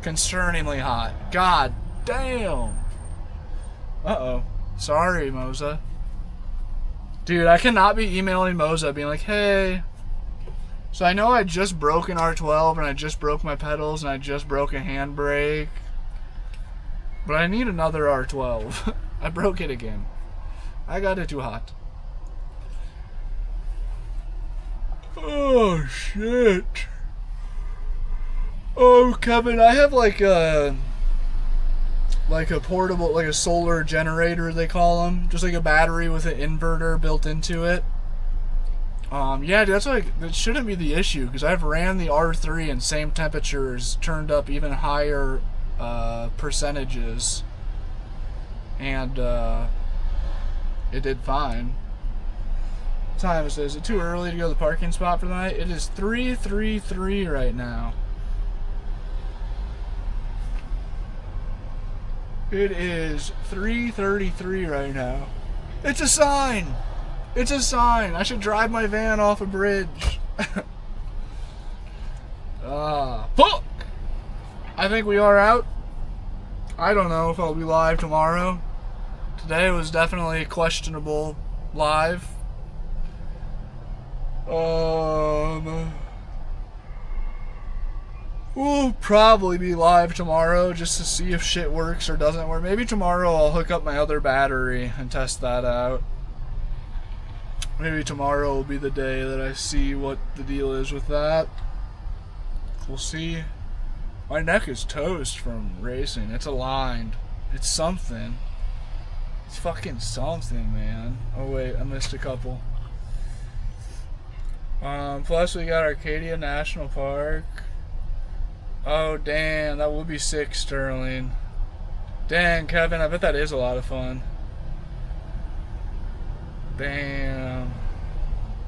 Concerningly hot. God damn. Uh-oh. Sorry, Moza. Dude, I cannot be emailing Moza being like, hey, so I know I just broke an R12 and I just broke my pedals and I just broke a handbrake, but I need another R12. I broke it again. I got it too hot. Oh, shit. Oh, Kevin, I have like a portable, like a solar generator, they call them. Just like a battery with an inverter built into it. Yeah, that's like, that shouldn't be the issue, because I've ran the R3 and same temperatures, turned up even higher percentages. And, it did fine. What time is it? Is it too early to go to the parking spot for the night? It is 3:33 right now. It is 3:33 right now. It's a sign! It's a sign! I should drive my van off a bridge. Fuck! I think we are out. I don't know if I'll be live tomorrow. Today was definitely questionable live. We'll probably be live tomorrow just to see if shit works or doesn't work. Maybe tomorrow I'll hook up my other battery and test that out. Maybe tomorrow will be the day that I see what the deal is with that. We'll see. My neck is toast from racing. It's aligned. It's something. It's fucking something, man. Oh wait, I missed a couple. Plus we got Arcadia National Park. Oh damn, that would be sick, Sterling. Dang, Kevin, I bet that is a lot of fun. Damn.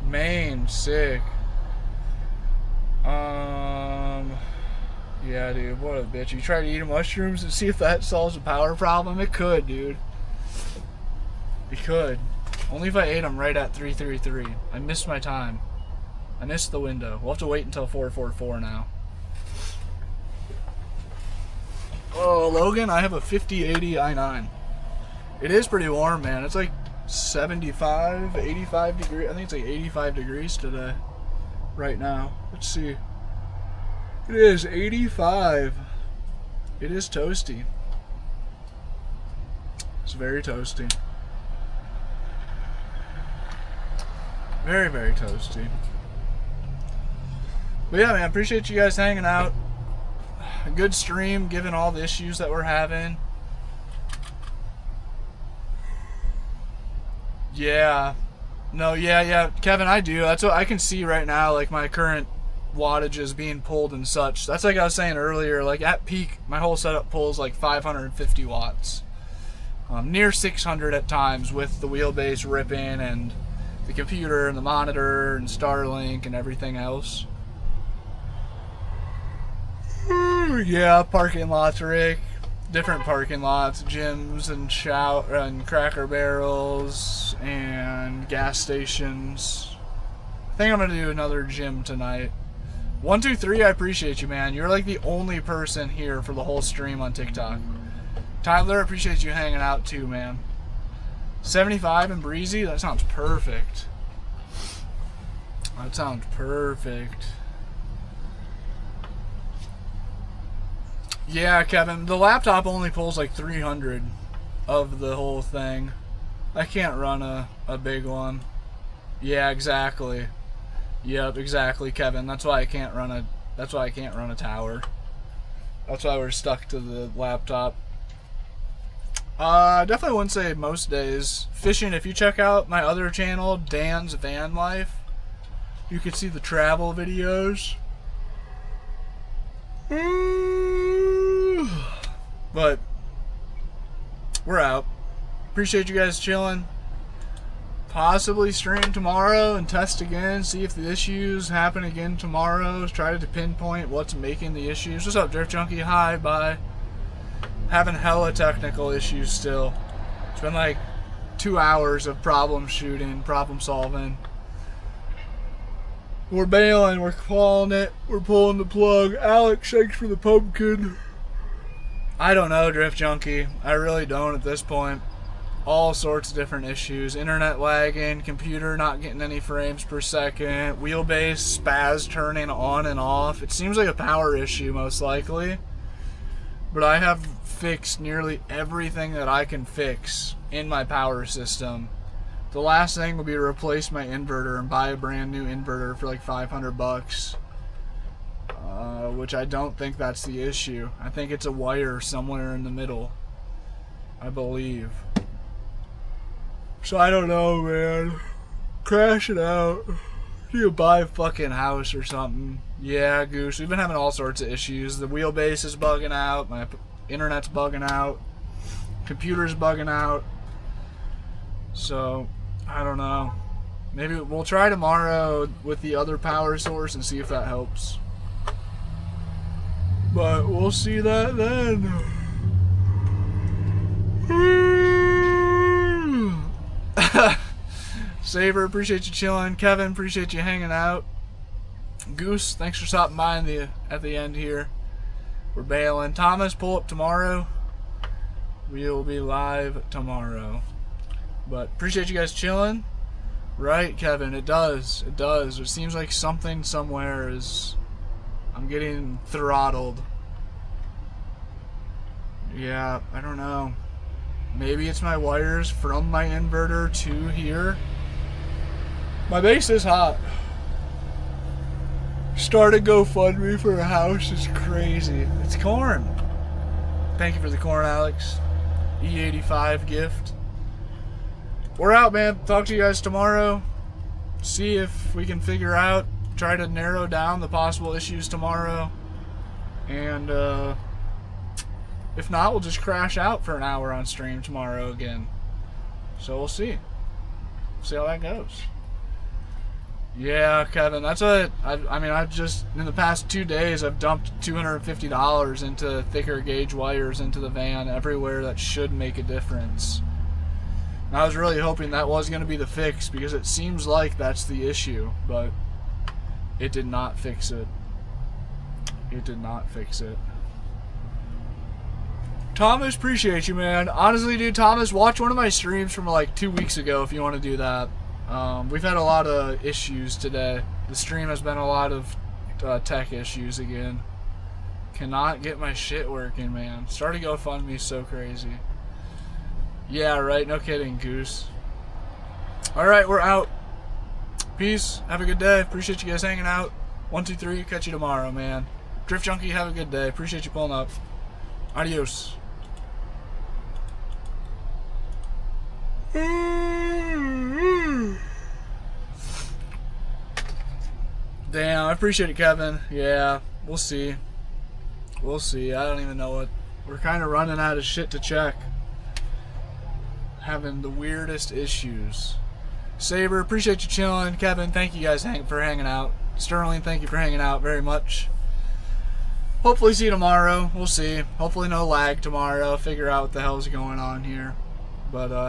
Maine, sick. Yeah, dude, what a bitch. You try to eat mushrooms and see if that solves a power problem? It could, dude. It could. Only if I ate them right at 3:33. I missed my time. I missed the window. We'll have to wait until 4:44 now. Oh, Logan, I have a 5080 i9. It is pretty warm, man. It's like 75, 85 degrees. I think it's like 85 degrees today. Right now. Let's see. It is 85. It is toasty. It's very toasty. Very, very toasty. But yeah, man, appreciate you guys hanging out. A good stream, given all the issues that we're having. Yeah. No, yeah, Kevin, I do. That's what I can see right now, like my current wattage is being pulled and such. That's like I was saying earlier, like at peak, my whole setup pulls like 550 watts. Near 600 at times with the wheelbase ripping and the computer and the monitor and Starlink and everything else. Yeah, parking lots, Rick. Different parking lots, gyms and Cracker Barrels and gas stations. I think I'm gonna do another gym tonight. 123, I appreciate you, man. You're like the only person here for the whole stream on TikTok. Tyler, appreciate you hanging out too, man. 75 and breezy, that sounds perfect. That sounds perfect. Yeah, Kevin, the laptop only pulls like 300 of the whole thing. I can't run a big one. Yeah, exactly. Yep, exactly, Kevin. That's why I can't run a tower. That's why we're stuck to the laptop. Definitely wouldn't say most days. Fishing, if you check out my other channel, Dan's Van Life, you can see the travel videos. But we're out. Appreciate you guys chilling. Possibly stream tomorrow and test again, see if the issues happen again tomorrow. Try to pinpoint what's making the issues. What's up, Drift Junkie? Hi, bye. Having hella technical issues still. It's been like 2 hours of problem shooting, problem solving. We're bailing, we're calling it, we're pulling the plug. Alex, thanks for the pumpkin. I don't know, Drift Junkie. I really don't at this point. All sorts of different issues. Internet lagging, computer not getting any frames per second, wheelbase spaz turning on and off. It seems like a power issue most likely. But I have fixed nearly everything that I can fix in my power system. The last thing will be to replace my inverter and buy a brand new inverter for like 500 bucks. Which I don't think that's the issue. I think it's a wire somewhere in the middle, I believe. So I don't know, man. Crashing out. You buy a fucking house or something. Yeah, Goose. We've been having all sorts of issues. The wheelbase is bugging out. My internet's bugging out. Computer's bugging out. So, I don't know. Maybe we'll try tomorrow with the other power source and see if that helps. But we'll see that then. Saber, appreciate you chilling. Kevin, appreciate you hanging out. Goose, thanks for stopping by at the end here. We're bailing. Thomas, pull up tomorrow. We'll be live tomorrow. But appreciate you guys chilling. Right, Kevin, it does. It does. It seems like something somewhere is... I'm getting throttled. Yeah, I don't know. Maybe it's my wires from my inverter to here. My base is hot. Start a GoFundMe for a house is crazy. It's corn. Thank you for the corn, Alex. E85 gift. We're out, man. Talk to you guys tomorrow. See if we can figure out, try to narrow down the possible issues tomorrow. And if not, we'll just crash out for an hour on stream tomorrow again. So we'll see. See how that goes. Yeah, Kevin, that's what I mean, I've just in the past 2 days I've dumped $250 into thicker gauge wires into the van everywhere. That should make a difference. And I was really hoping that was going to be the fix, because it seems like that's the issue, but it did not fix it. It did not fix it. Thomas, appreciate you, man. Honestly, dude, Thomas, watch one of my streams from like 2 weeks ago if you want to do that. We've had a lot of issues today. The stream has been a lot of tech issues again. Cannot get my shit working, man. Starting GoFundMe so crazy. Yeah, right. No kidding, Goose. Alright, we're out. Peace. Have a good day. Appreciate you guys hanging out. 1, 2, 3. Catch you tomorrow, man. Drift Junkie, have a good day. Appreciate you pulling up. Adios. Damn, I appreciate it, Kevin. Yeah, we'll see. We'll see. I don't even know what. We're kind of running out of shit to check. Having the weirdest issues. Saber, appreciate you chilling. Kevin, thank you guys for hanging out. Sterling, thank you for hanging out very much. Hopefully see you tomorrow. We'll see. Hopefully no lag tomorrow. Figure out what the hell's going on here. But,